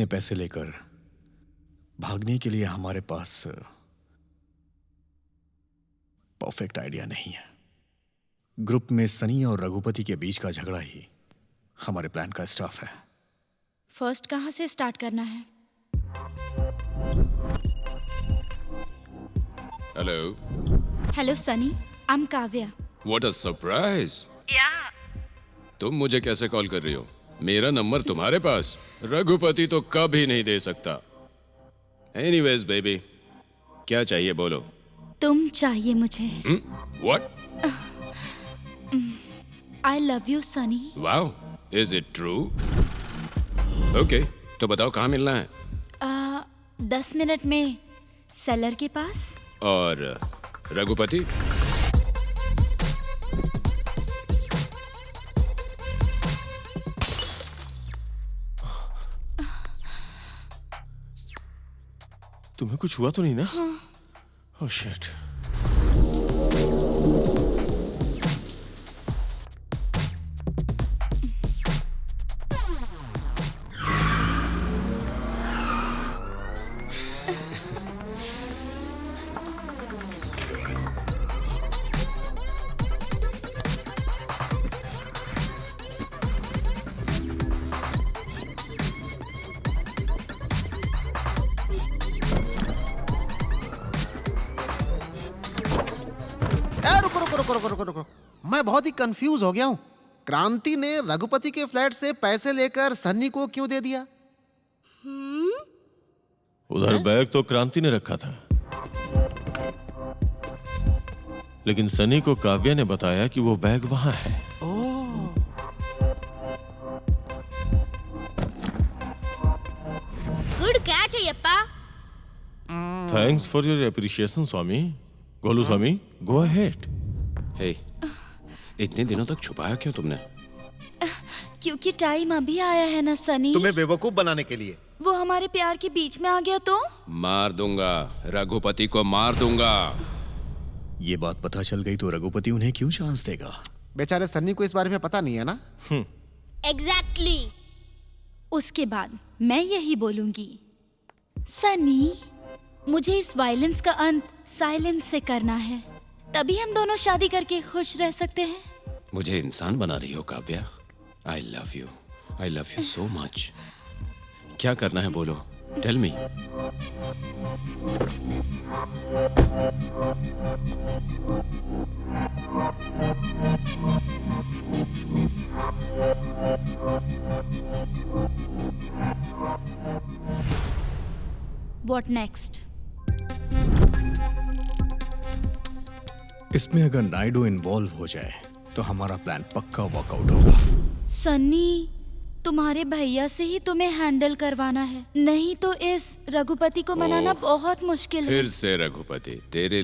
Speaker 1: इतने पैसे लेकर भागने के लिए हमारे पास परफेक्ट आइडिया नहीं है। ग्रुप में सनी और रघुपति के बीच का झगड़ा ही हमारे प्लान का स्टाफ है।
Speaker 5: फर्स्ट कहाँ से स्टार्ट करना है?
Speaker 8: Hello.
Speaker 5: Hello Sunny, I am Kavya.
Speaker 8: What a surprise. तुम मुझे कैसे कॉल कर रही हो? मेरा नंबर तुम्हारे पास? रघुपति तो कभी नहीं दे सकता। एनीवेज बेबी, क्या चाहिए बोलो।
Speaker 5: तुम चाहिए मुझे।
Speaker 8: What?
Speaker 5: I love you Sunny.
Speaker 8: Wow, is it true? Okay, तो बताओ कहाँ मिलना है?
Speaker 5: 10 मिनट में सेलर के पास।
Speaker 8: और रघुपति?
Speaker 6: तुम्हें कुछ हुआ तो नहीं ना? Oh shit.
Speaker 10: रुको। मैं बहुत ही कंफ्यूज हो गया हूँ। क्रांति ने रघुपति के फ्लैट से पैसे लेकर सन्नी को क्यों दे दिया?
Speaker 6: उधर बैग तो क्रांति ने रखा था, लेकिन सनी को काव्या ने बताया कि वो बैग वहां है।
Speaker 4: गुड कैच है यप्पा।
Speaker 6: Thanks for your appreciation Swami. Golu Swami, go ahead.
Speaker 8: Hey, इतने दिनों तक छुपाया क्यों तुमने?
Speaker 5: क्योंकि टाइम अभी आया है ना सनी।
Speaker 3: तुम्हें बेवकूफ बनाने के लिए।
Speaker 5: वो हमारे प्यार के बीच में आ गया तो?
Speaker 8: मार दूंगा, रघुपति को मार दूंगा।
Speaker 1: ये बात पता चल गई तो रघुपति उन्हें क्यों चांस देगा?
Speaker 10: बेचारे सन्नी को इस बारे में पता नहीं है ना।
Speaker 4: एग्जैक्टली।
Speaker 5: उसके बाद मैं यही बोलूंगी, सनी, मुझे इस वायलेंस का अंत साइलेंस से करना है, तभी हम दोनों शादी करके खुश रह सकते हैं।
Speaker 8: मुझे इंसान बना रही हो Kavya. I love you so much. क्या करना है बोलो, टेल मी।
Speaker 5: What next?
Speaker 1: इसमें अगर नायडू इन्वॉल्व हो जाए तो हमारा प्लान पक्का वर्कआउट होगा।
Speaker 5: सन्नी, तुम्हारे भैया से ही तुम्हें हैंडल करवाना है, नहीं तो इस रघुपति को मनाना बहुत मुश्किल है।
Speaker 8: फिर से रघुपति, तेरे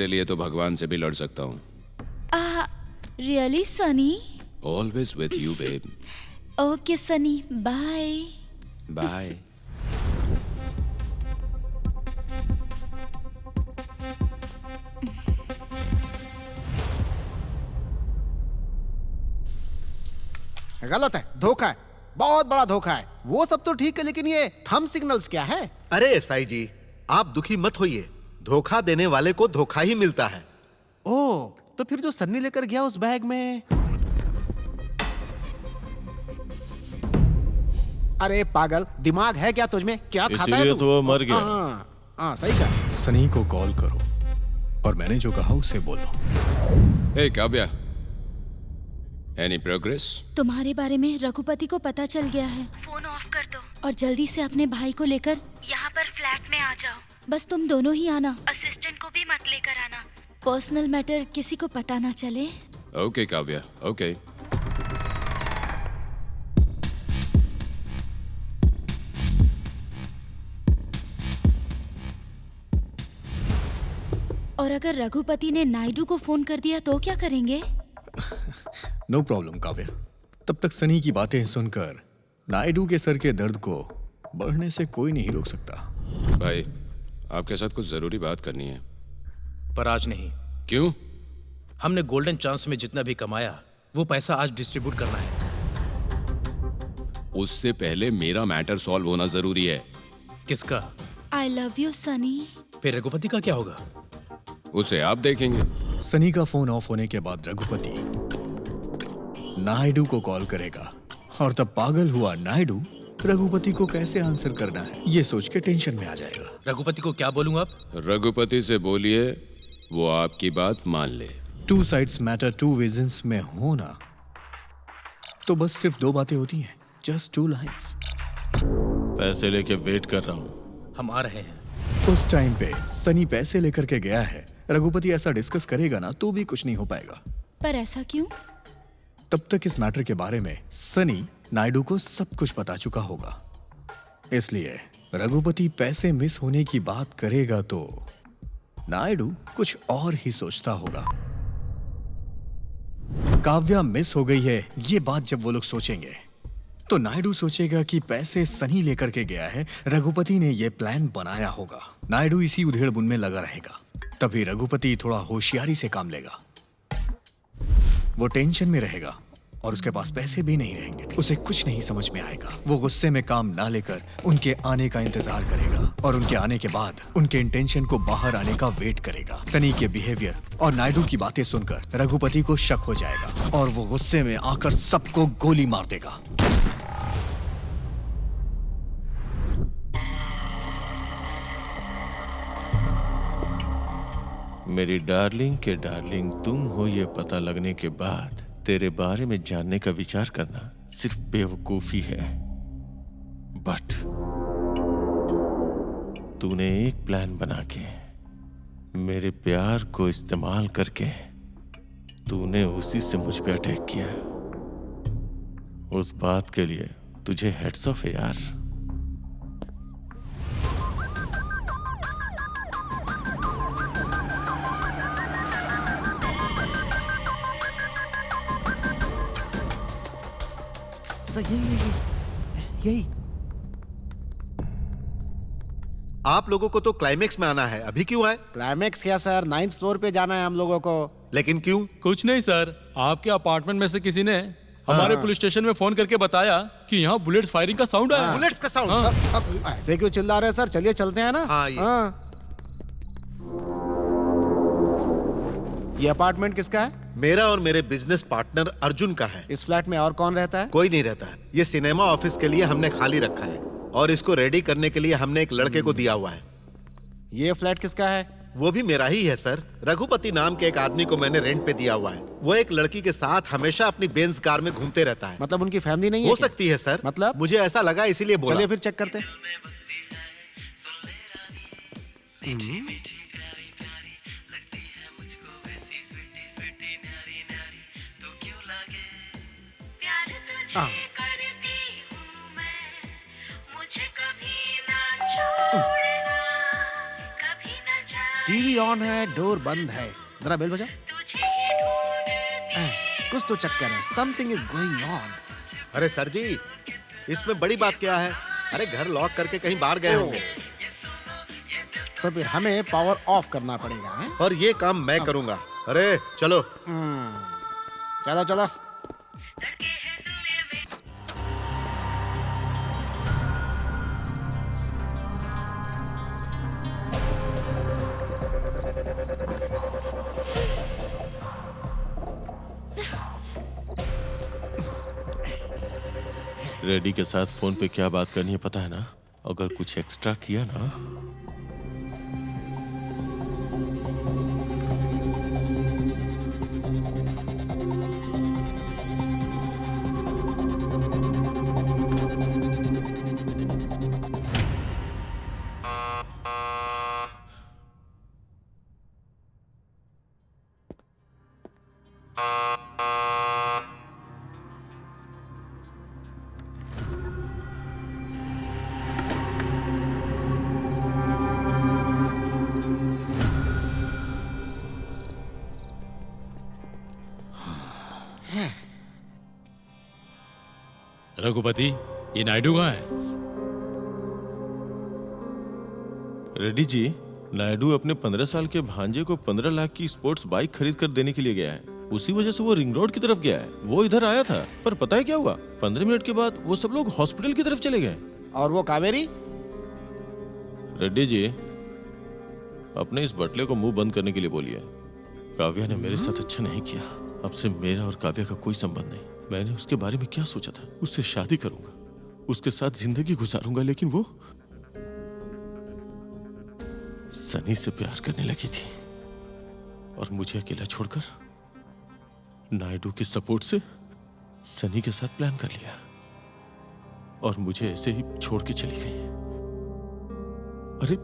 Speaker 8: लिए तो भगवान से भी लड़ सकता हूँ।
Speaker 5: Really Sunny?
Speaker 8: Always with you babe.
Speaker 5: Okay Sunny, bye.
Speaker 8: Bye.
Speaker 10: गलत है, धोखा है, बहुत बड़ा धोखा है। वो सब तो ठीक है, लेकिन ये थंब सिग्नल्स क्या है?
Speaker 3: अरे एसआई जी, आप दुखी मत होइए। धोखा देने वाले को धोखा ही मिलता है।
Speaker 10: ओह, तो फिर जो सन्नी लेकर गया उस बैग में? अरे पागल, दिमाग है क्या तुझमें? क्या खाता है तू?
Speaker 6: तो वो मर गया।
Speaker 10: हाँ, सही कहा।
Speaker 1: सनी को कॉल करो और मैंने जो कहा उसे बोलो।
Speaker 8: हे काव्या, एनी प्रोग्रेस?
Speaker 5: तुम्हारे बारे में रघुपति को पता चल गया है। फोन ऑफ कर दो और जल्दी से अपने भाई को लेकर यहाँ पर फ्लैट में आ जाओ। बस तुम दोनों ही आना, असिस्टेंट को भी मत लेकर आना। पर्सनल मैटर किसी को पता ना चले।
Speaker 8: Okay Kavya, okay.
Speaker 5: और अगर रघुपति ने नायडू को फोन कर दिया तो क्या करेंगे?
Speaker 1: No problem Kavya. तब तक सनी की बातें सुनकर नायडू के सर के दर्द को बढ़ने से कोई नहीं रोक सकता।
Speaker 8: भाई, आपके साथ कुछ जरूरी बात करनी है।
Speaker 9: पर आज नहीं।
Speaker 8: क्यों?
Speaker 9: हमने गोल्डन चांस में जितना भी कमाया वो पैसा आज डिस्ट्रीब्यूट करना है।
Speaker 8: उससे पहले मेरा मैटर सॉल्व होना जरूरी है।
Speaker 9: किसका?
Speaker 5: I love you Sunny.
Speaker 9: फिर रघुपति का क्या होगा?
Speaker 8: उसे आप देखेंगे।
Speaker 1: सनी का फोन ऑफ होने के बाद रघुपति नायडू को कॉल करेगा और तब पागल हुआ नायडू रघुपति को कैसे आंसर करना है ये सोच के टेंशन में आ जाएगा।
Speaker 9: रघुपति को क्या बोलूंगा आप?
Speaker 8: रघुपति से बोलिए वो आपकी बात मान ले।
Speaker 1: Two sides matter two visions में हो ना तो बस सिर्फ दो बातें होती हैं, जस्ट टू लाइन्स।
Speaker 6: पैसे लेके वेट कर रहा हूँ।
Speaker 9: हम आ रहे हैं।
Speaker 1: उस टाइम पे सनी पैसे लेकर के गया है, रघुपति ऐसा डिस्कस करेगा ना तो भी कुछ नहीं हो पाएगा।
Speaker 5: पर ऐसा क्यों?
Speaker 1: तब तक इस मैटर के बारे में सनी नायडू को सब कुछ बता चुका होगा, इसलिए रघुपति पैसे मिस होने की बात करेगा तो नायडू कुछ और ही सोचता होगा। काव्या मिस हो गई है ये बात जब वो लोग सोचेंगे तो नायडू सोचेगा कि पैसे सनी लेकर के गया है, रघुपति ने ये प्लान बनाया होगा। नायडू इसी उधेड़-बुन में लगा रहेगा। तभी रघुपति थोड़ा होशियारी से काम लेगा। वो टेंशन में रहेगा और उसके पास पैसे भी नहीं रहेंगे। उसे कुछ नहीं समझ में आएगा। वो गुस्से में काम ना लेकर उनके आने का इंतजार करेगा और उनके आने के बाद उनके इंटेंशन को बाहर आने का वेट करेगा। सनी के बिहेवियर और नायडू की बातें सुनकर रघुपति को शक हो जाएगा और वो गुस्से में आकर सबको गोली मार देगा।
Speaker 6: मेरी डार्लिंग के डार्लिंग तुम हो ये पता लगने के बाद तेरे बारे में जानने का विचार करना सिर्फ बेवकूफी है। बट तूने एक प्लान बना के मेरे प्यार को इस्तेमाल करके तूने उसी से मुझ पे अटैक किया। उस बात के लिए तुझे हेड्स ऑफ है यार।
Speaker 10: यही
Speaker 3: आप लोगों को तो क्लाइमेक्स में आना है, अभी क्यों आए?
Speaker 10: क्लाइमेक्स क्या सर, 9th फ्लोर पे जाना है हम लोगों को।
Speaker 3: लेकिन क्यों?
Speaker 7: कुछ नहीं सर, आपके अपार्टमेंट में से किसी ने हमारे पुलिस स्टेशन में फोन करके बताया कि यहाँ बुलेट्स फायरिंग का साउंड आया।
Speaker 3: बुलेट्स का साउंड?
Speaker 10: अब ऐसे क्यों चिल्ला रहे हैं सर? चलिए चलते हैं ना। ये अपार्टमेंट किसका है?
Speaker 3: मेरा और मेरे बिजनेस पार्टनर अर्जुन का है।
Speaker 10: इस फ्लैट में और कौन रहता है?
Speaker 3: कोई नहीं रहता है। ये सिनेमा ऑफिस के लिए हमने खाली रखा है और इसको रेडी करने के लिए हमने एक लड़के को दिया हुआ है।
Speaker 10: ये फ्लैट किसका है?
Speaker 3: वो भी मेरा ही है सर। रघुपति नाम के एक आदमी को मैंने रेंट पे दिया हुआ है। वो एक लड़की के साथ हमेशा अपनी बेंज कार में घूमते रहता है।
Speaker 10: मतलब उनकी फैमिली नहीं है?
Speaker 3: हो सकती है सर।
Speaker 10: मतलब
Speaker 3: मुझे ऐसा लगा इसीलिए बोला।
Speaker 10: चलिए फिर चेक करते हैं। टीवी ऑन है, डोर बंद है, जरा बेल बजा। कुछ तो चक्कर है, समथिंग इज गोइंग ऑन।
Speaker 3: अरे सर जी, इसमें बड़ी बात क्या है? अरे घर लॉक करके कहीं बाहर गए होंगे।
Speaker 10: तो फिर हमें पावर ऑफ करना पड़ेगा है?
Speaker 3: और ये काम मैं करूंगा। अरे चलो।
Speaker 10: चलो चलो।
Speaker 6: रेडी के साथ फोन पे क्या बात करनी है पता है ना? अगर कुछ एक्स्ट्रा किया ना
Speaker 7: रघुपति, ये नायडू कहाँ है?
Speaker 6: रेड्डी जी, नायडू अपने 15 साल के भांजे को 15 लाख की स्पोर्ट्स बाइक खरीद कर देने के लिए गया है। उसी वजह से वो रिंग रोड की तरफ गया है। वो इधर आया था, पर पता है क्या हुआ? 15 मिनट के बाद वो सब लोग हॉस्पिटल की तरफ चले गए।
Speaker 10: और वो कावेरी?
Speaker 6: रेड्डी जी, अपने इस बटले को मुंह बंद करने के लिए बोलिए। काव्या ने मेरे साथ अच्छा नहीं किया। अब से मेरा और काव्या का कोई संबंध नहीं। मैंने उसके बारे में क्या सोचा था? उससे शादी करूंगा, उसके साथ जिंदगी गुजारूंगा, लेकिन वो सनी से प्यार करने लगी थी और मुझे अकेला छोड़कर नायडू के सपोर्ट से सनी के साथ प्लान कर लिया और मुझे ऐसे ही छोड़ के चली गई। अरे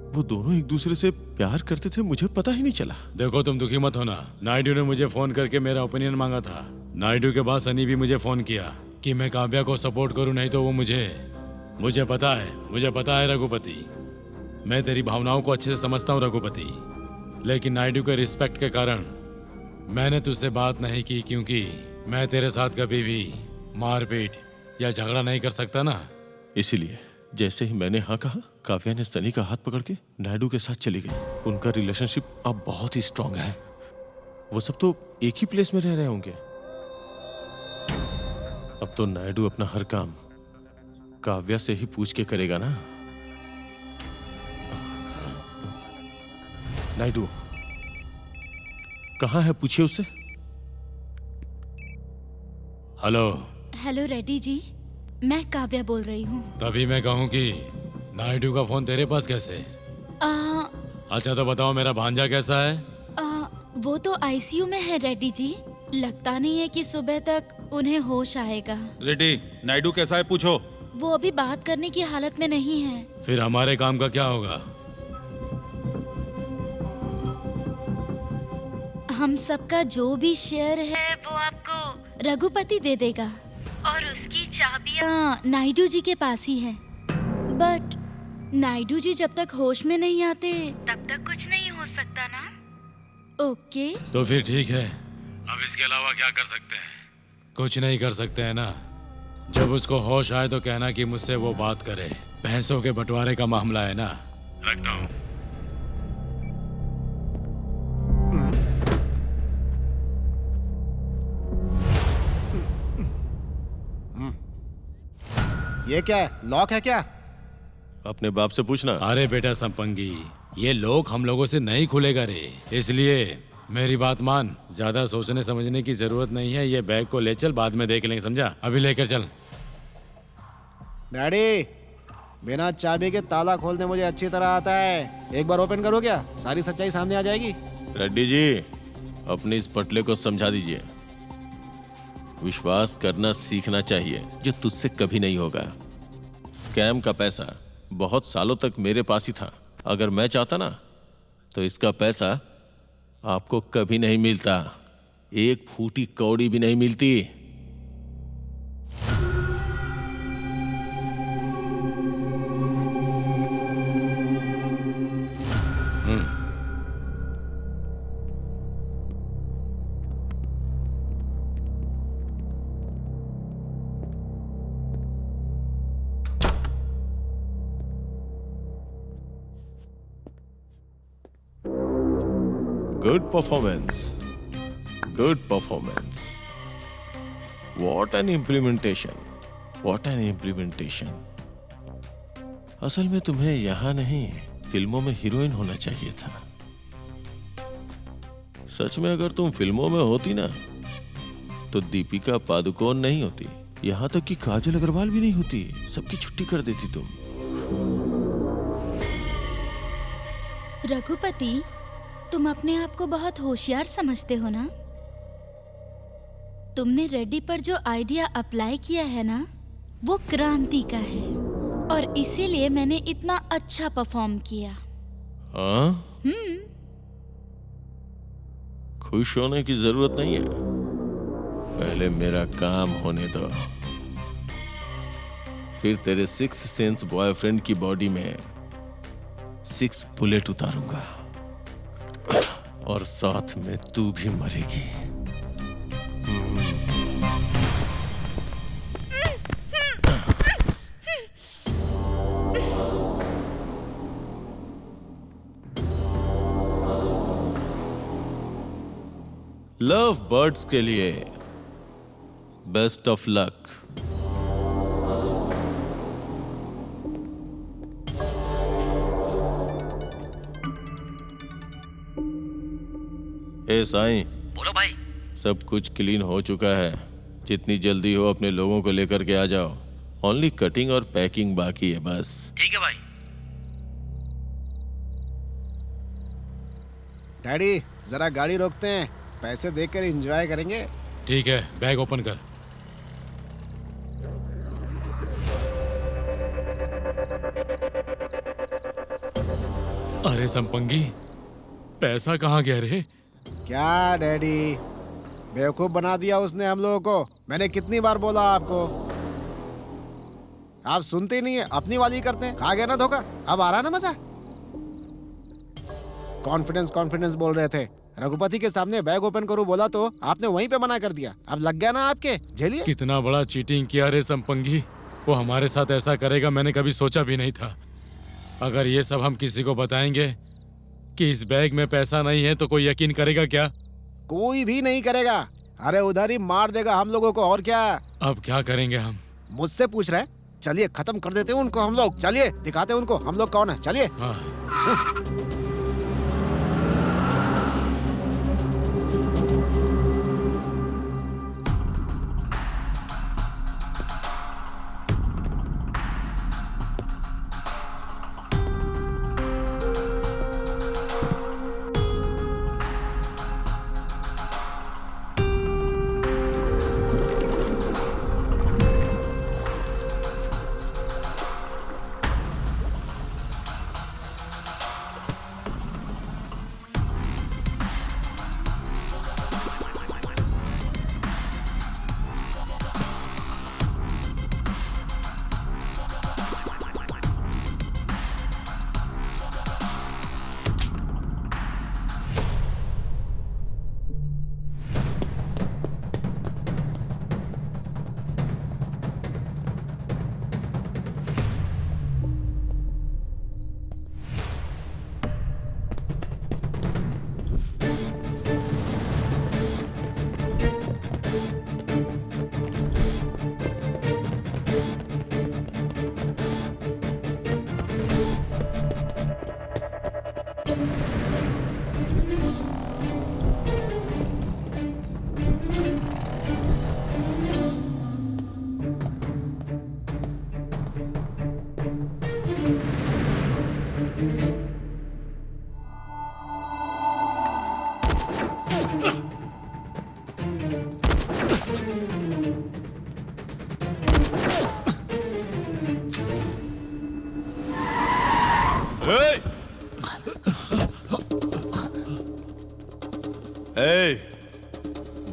Speaker 6: वो दोनों एक दूसरे से प्यार करते थे, मुझे पता ही नहीं चला।
Speaker 7: देखो तुम दुखी मत होना। नायडू ने मुझे फोन करके मेरा ओपिनियन मांगा था। नायडू के बाद सनी भी मुझे फोन किया कि मैं काव्या को सपोर्ट करूं, नहीं तो वो मुझे पता है रघुपति, मैं तेरी भावनाओं को अच्छे से समझता हूं रघुपति, लेकिन नायडू के रिस्पेक्ट के कारण मैंने तुझसे बात नहीं की, क्योंकि मैं तेरे साथ कभी भी मारपीट या झगड़ा नहीं कर सकता ना।
Speaker 6: इसीलिए जैसे ही मैंने हाँ कहा, काव्या ने सनी का हाथ पकड़ के नायडू के साथ चली गई। उनका रिलेशनशिप अब बहुत ही स्ट्रांग है। वो सब तो एक ही प्लेस में रह रहे होंगे। अब तो नायडू अपना हर काम काव्या से ही पूछ के करेगा ना। नायडू कहाँ है, पूछिए उससे।
Speaker 5: हेलो रेड्डी जी, मैं काव्या बोल रही हूँ।
Speaker 7: तभी मैं कहूँ कि नायडू का फोन तेरे पास कैसे? अच्छा तो बताओ, मेरा भांजा कैसा है?
Speaker 5: वो तो आईसीयू में है रेड्डी जी। लगता नहीं है कि सुबह तक उन्हें होश आएगा।
Speaker 2: रेड्डी, नायडू कैसा है पूछो।
Speaker 5: वो अभी बात करने की हालत में नहीं है।
Speaker 7: फिर हमारे काम का क्या होगा?
Speaker 5: हम सबका जो भी शेयर है वो आपको रघुपति दे देगा और उसकी चाबियां नायडू जी के पास ही है। बट नायडू जी जब तक होश में नहीं आते तब तक कुछ नहीं हो सकता ना। ओके
Speaker 7: तो फिर ठीक है। अब इसके अलावा क्या कर सकते हैं? कुछ नहीं कर सकते हैं ना। जब उसको होश आए तो कहना कि मुझसे वो बात करे। पैसों के बंटवारे का मामला है ना। रखता हूँ।
Speaker 10: ये क्या है? लॉक है क्या?
Speaker 6: अपने बाप से पूछना।
Speaker 7: अरे बेटा संपंगी, ये लॉक हम लोगों से नहीं खुलेगा रे। इसलिए मेरी बात मान, ज्यादा सोचने समझने की जरूरत नहीं है। ये बैग को ले चल, बाद में देख लेंगे, समझा? अभी लेकर चल।
Speaker 10: डैडी, बिना चाबी के ताला खोलने मुझे अच्छी तरह आता है। एक बार ओपन करो क्या, सारी सच्चाई सामने आ जाएगी।
Speaker 6: रेड्डी जी, अपने इस पटले को समझा दीजिए। विश्वास करना सीखना चाहिए, जो तुझसे कभी नहीं होगा। स्कैम का पैसा बहुत सालों तक मेरे पास ही था। अगर मैं चाहता ना तो इसका पैसा आपको कभी नहीं मिलता। एक फूटी कौड़ी भी नहीं मिलती। Good performance. Good performance. What an implementation. What an implementation. असल में तुम्हें यहाँ नहीं, फिल्मों में हीरोइन होना चाहिए था। सच में अगर तुम फिल्मों में होती ना तो दीपिका पादुकोण नहीं होती, यहाँ तक कि काजल अग्रवाल भी नहीं होती। सबकी छुट्टी कर देती तुम।
Speaker 5: रघुपति, तुम अपने आप को बहुत होशियार समझते हो ना। तुमने रेड्डी पर जो आइडिया अप्लाई किया है ना, वो क्रांति का है और इसीलिए मैंने इतना अच्छा परफॉर्म किया।
Speaker 6: हाँ? खुश होने की जरूरत नहीं है, पहले मेरा काम होने दो। फिर तेरे 6 सेंस बॉयफ्रेंड की बॉडी में 6 बुलेट उतारूंगा और साथ में तू भी मरेगी। लव बर्ड्स के लिए बेस्ट ऑफ लक। ए साईं,
Speaker 13: बोलो भाई।
Speaker 6: सब कुछ क्लीन हो चुका है। जितनी जल्दी हो अपने लोगों को लेकर के आ जाओ। ओनली कटिंग और पैकिंग बाकी है बस।
Speaker 13: ठीक है भाई।
Speaker 10: डैडी जरा गाड़ी रोकते हैं, पैसे देकर एंजॉय करेंगे।
Speaker 7: ठीक है, बैग ओपन कर। अरे संपंगी, पैसा कहाँ गया रे?
Speaker 10: क्या डैडी, बेवकूफ बना दिया उसने हम लोगों को। मैंने कितनी बार बोला आपको, आप सुनते ही नहीं है, अपनी वाली करते हैं। खा गया ना धोखा, अब आ रहा ना मजा। कॉन्फिडेंस कॉन्फिडेंस बोल रहे थे, रघुपति के सामने बैग ओपन करूं बोला तो आपने वहीं पे मना कर दिया। अब लग गया ना आपके, झेलिए।
Speaker 7: कितना बड़ा चीटिंग किया रे संपंगी। वो हमारे साथ ऐसा करेगा मैंने कभी सोचा भी नहीं था। अगर ये सब हम किसी को बताएंगे कि इस बैग में पैसा नहीं है तो कोई यकीन करेगा क्या?
Speaker 10: कोई भी नहीं करेगा। अरे उधर ही मार देगा हम लोगों को, और क्या।
Speaker 7: अब क्या करेंगे हम?
Speaker 10: मुझसे पूछ रहे हैं? चलिए खत्म कर देते हैं उनको हम लोग। चलिए दिखाते हैं उनको हम लोग कौन है। चलिए।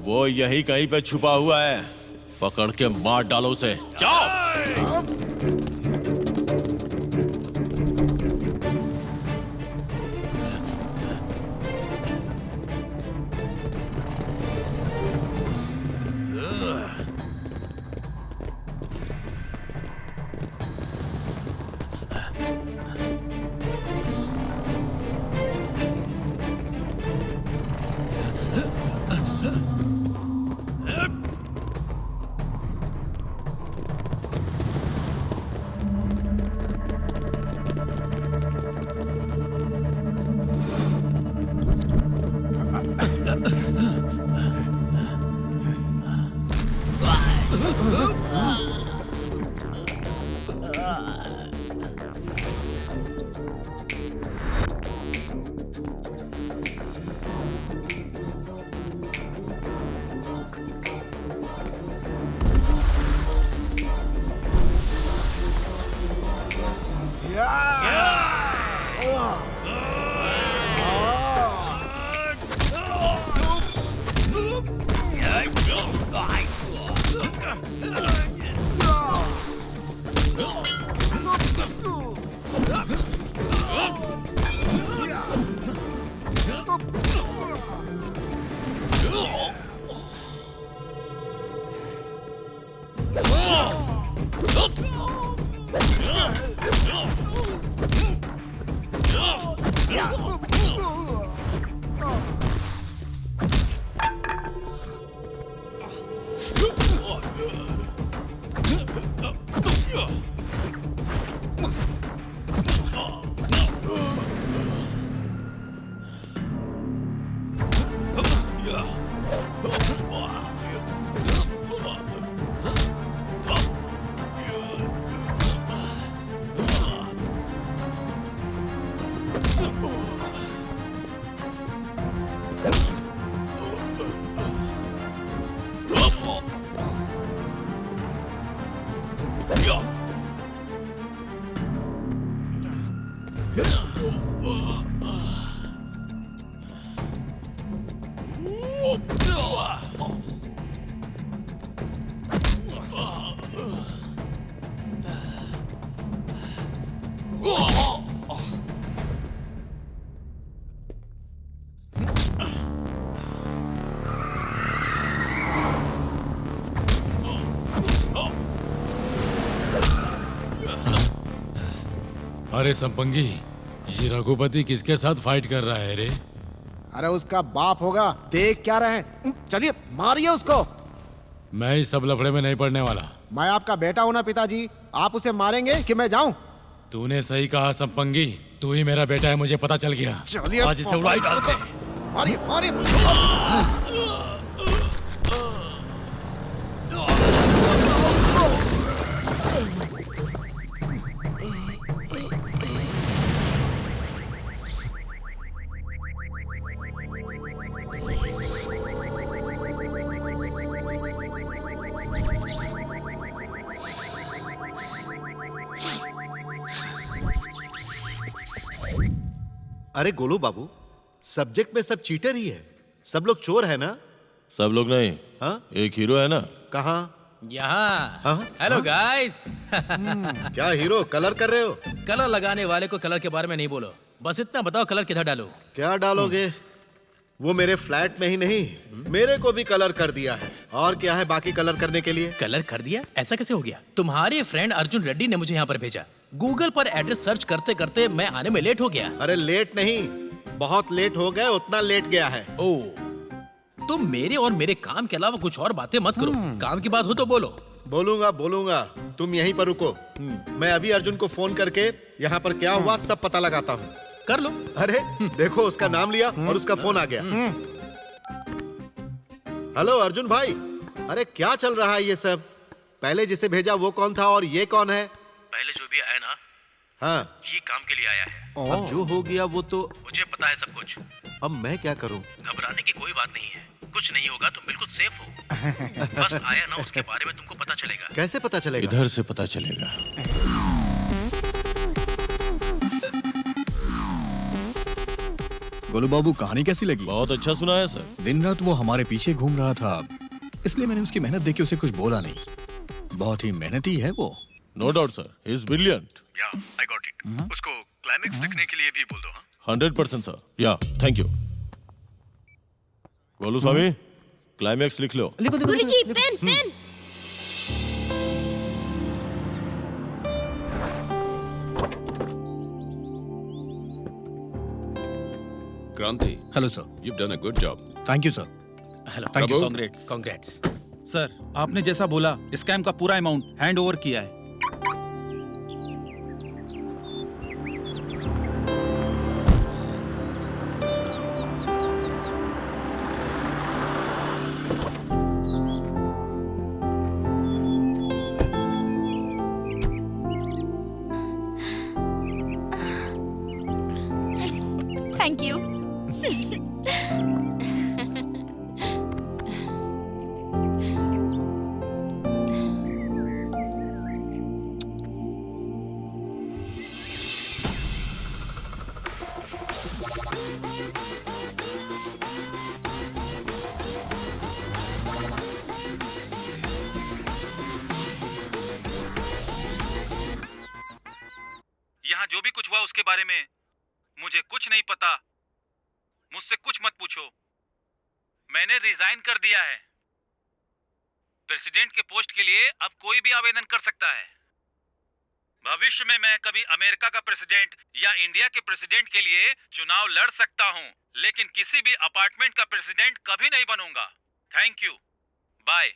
Speaker 6: वो यहीं कहीं पे छुपा हुआ है, पकड़ के मार डालो उसे। जाओ।
Speaker 7: अरे संपंगी, ये रघुपति किसके साथ फाइट कर रहा है रे?
Speaker 10: अरे उसका बाप होगा, देख क्या रहे हैं। चलिए मारिए उसको।
Speaker 7: मैं इस सब लफड़े में नहीं पड़ने वाला।
Speaker 10: मैं आपका बेटा हूं ना पिताजी, आप उसे मारेंगे कि मैं जाऊं?
Speaker 7: तूने सही कहा संपंगी, तू ही मेरा बेटा है, मुझे पता चल गया।
Speaker 10: चलिए
Speaker 7: आज इसे उड़ाई डालते हैं।
Speaker 10: मारिए मारिए।
Speaker 3: अरे गोलू बाबू, सब्जेक्ट में सब चीटर ही है, सब लोग चोर है ना?
Speaker 6: सब लोग नहीं।
Speaker 3: हाँ?
Speaker 6: एक हीरो है ना।
Speaker 3: कहाँ?
Speaker 9: यहाँ।
Speaker 3: हाँ?
Speaker 9: Hello guys.
Speaker 3: क्या हीरो कलर कर रहे हो?
Speaker 9: कलर लगाने वाले को कलर के बारे में नहीं बोलो, बस इतना बताओ कलर किधर डालो।
Speaker 3: क्या डालोगे? वो मेरे फ्लैट में ही नहीं, मेरे को भी कलर कर दिया है। और क्या है बाकी कलर करने के लिए?
Speaker 9: कलर कर दिया? ऐसा कैसे हो गया? तुम्हारे फ्रेंड अर्जुन रेड्डी ने मुझे यहाँ पर भेजा। गूगल पर एड्रेस सर्च करते करते मैं आने में लेट हो गया।
Speaker 3: अरे लेट नहीं, बहुत लेट हो गए, उतना लेट गया है।
Speaker 9: ओ, तुम मेरे और मेरे काम के अलावा कुछ और बातें मत करो। काम की बात हो तो बोलो।
Speaker 3: बोलूंगा बोलूंगा, तुम यहीं पर रुको। मैं अभी अर्जुन को फोन करके यहाँ पर क्या हुआ सब पता लगाता हूँ।
Speaker 9: कर लो।
Speaker 3: अरे देखो, उसका नाम लिया और उसका फोन आ गया। हेलो अर्जुन भाई, अरे क्या चल रहा है ये सब? पहले जिसे भेजा वो कौन था और ये कौन है?
Speaker 9: पहले जो भी आया ना,
Speaker 3: हाँ,
Speaker 9: ये काम के लिए आया है।
Speaker 3: अब जो हो गया वो तो
Speaker 9: मुझे पता है सब कुछ।
Speaker 3: अब मैं क्या करूं?
Speaker 9: घबराने की कोई बात नहीं है, कुछ नहीं होगा, तुम बिल्कुल सेफ हो। बस आया ना, उसके बारे में तुमको पता चलेगा।
Speaker 3: कैसे पता चलेगा?
Speaker 6: इधर से पता चलेगा।
Speaker 1: गोलू बाबू, कहानी कैसी लगी?
Speaker 6: बहुत अच्छा सुना है सर।
Speaker 1: दिन रात वो हमारे पीछे घूम रहा था, इसलिए मैंने उसकी मेहनत देख के उसे कुछ बोला नहीं। बहुत ही मेहनती है वो।
Speaker 6: No doubt sir, he is brilliant.
Speaker 13: Yeah I got it. उसको क्लाइमेक्स लिखने के लिए भी बोल दो। हाँ
Speaker 6: 100% सर। या thank you. Golu Swami, climax लिख लो।
Speaker 4: गुरुजी, पेन पेन।
Speaker 8: क्रांति,
Speaker 1: hello sir.
Speaker 8: you've done a good job.
Speaker 1: Thank you sir.
Speaker 9: Hello.
Speaker 1: Thank you.
Speaker 2: Congrats.
Speaker 9: Congrats.
Speaker 2: Sir, आपने जैसा बोला स्कैम का पूरा अमाउंट हैंड ओवर किया है।
Speaker 5: Thank you.
Speaker 2: यहाँ जो भी कुछ हुआ उसके बारे में मुझे कुछ नहीं पता। मुझसे कुछ मत पूछो। मैंने रिजाइन कर दिया है। प्रेसिडेंट के पोस्ट के लिए अब कोई भी आवेदन कर सकता है। भविष्य में मैं कभी अमेरिका का प्रेसिडेंट या इंडिया के प्रेसिडेंट के लिए चुनाव लड़ सकता हूं, लेकिन किसी भी अपार्टमेंट का प्रेसिडेंट कभी नहीं बनूंगा। Thank you. बाय।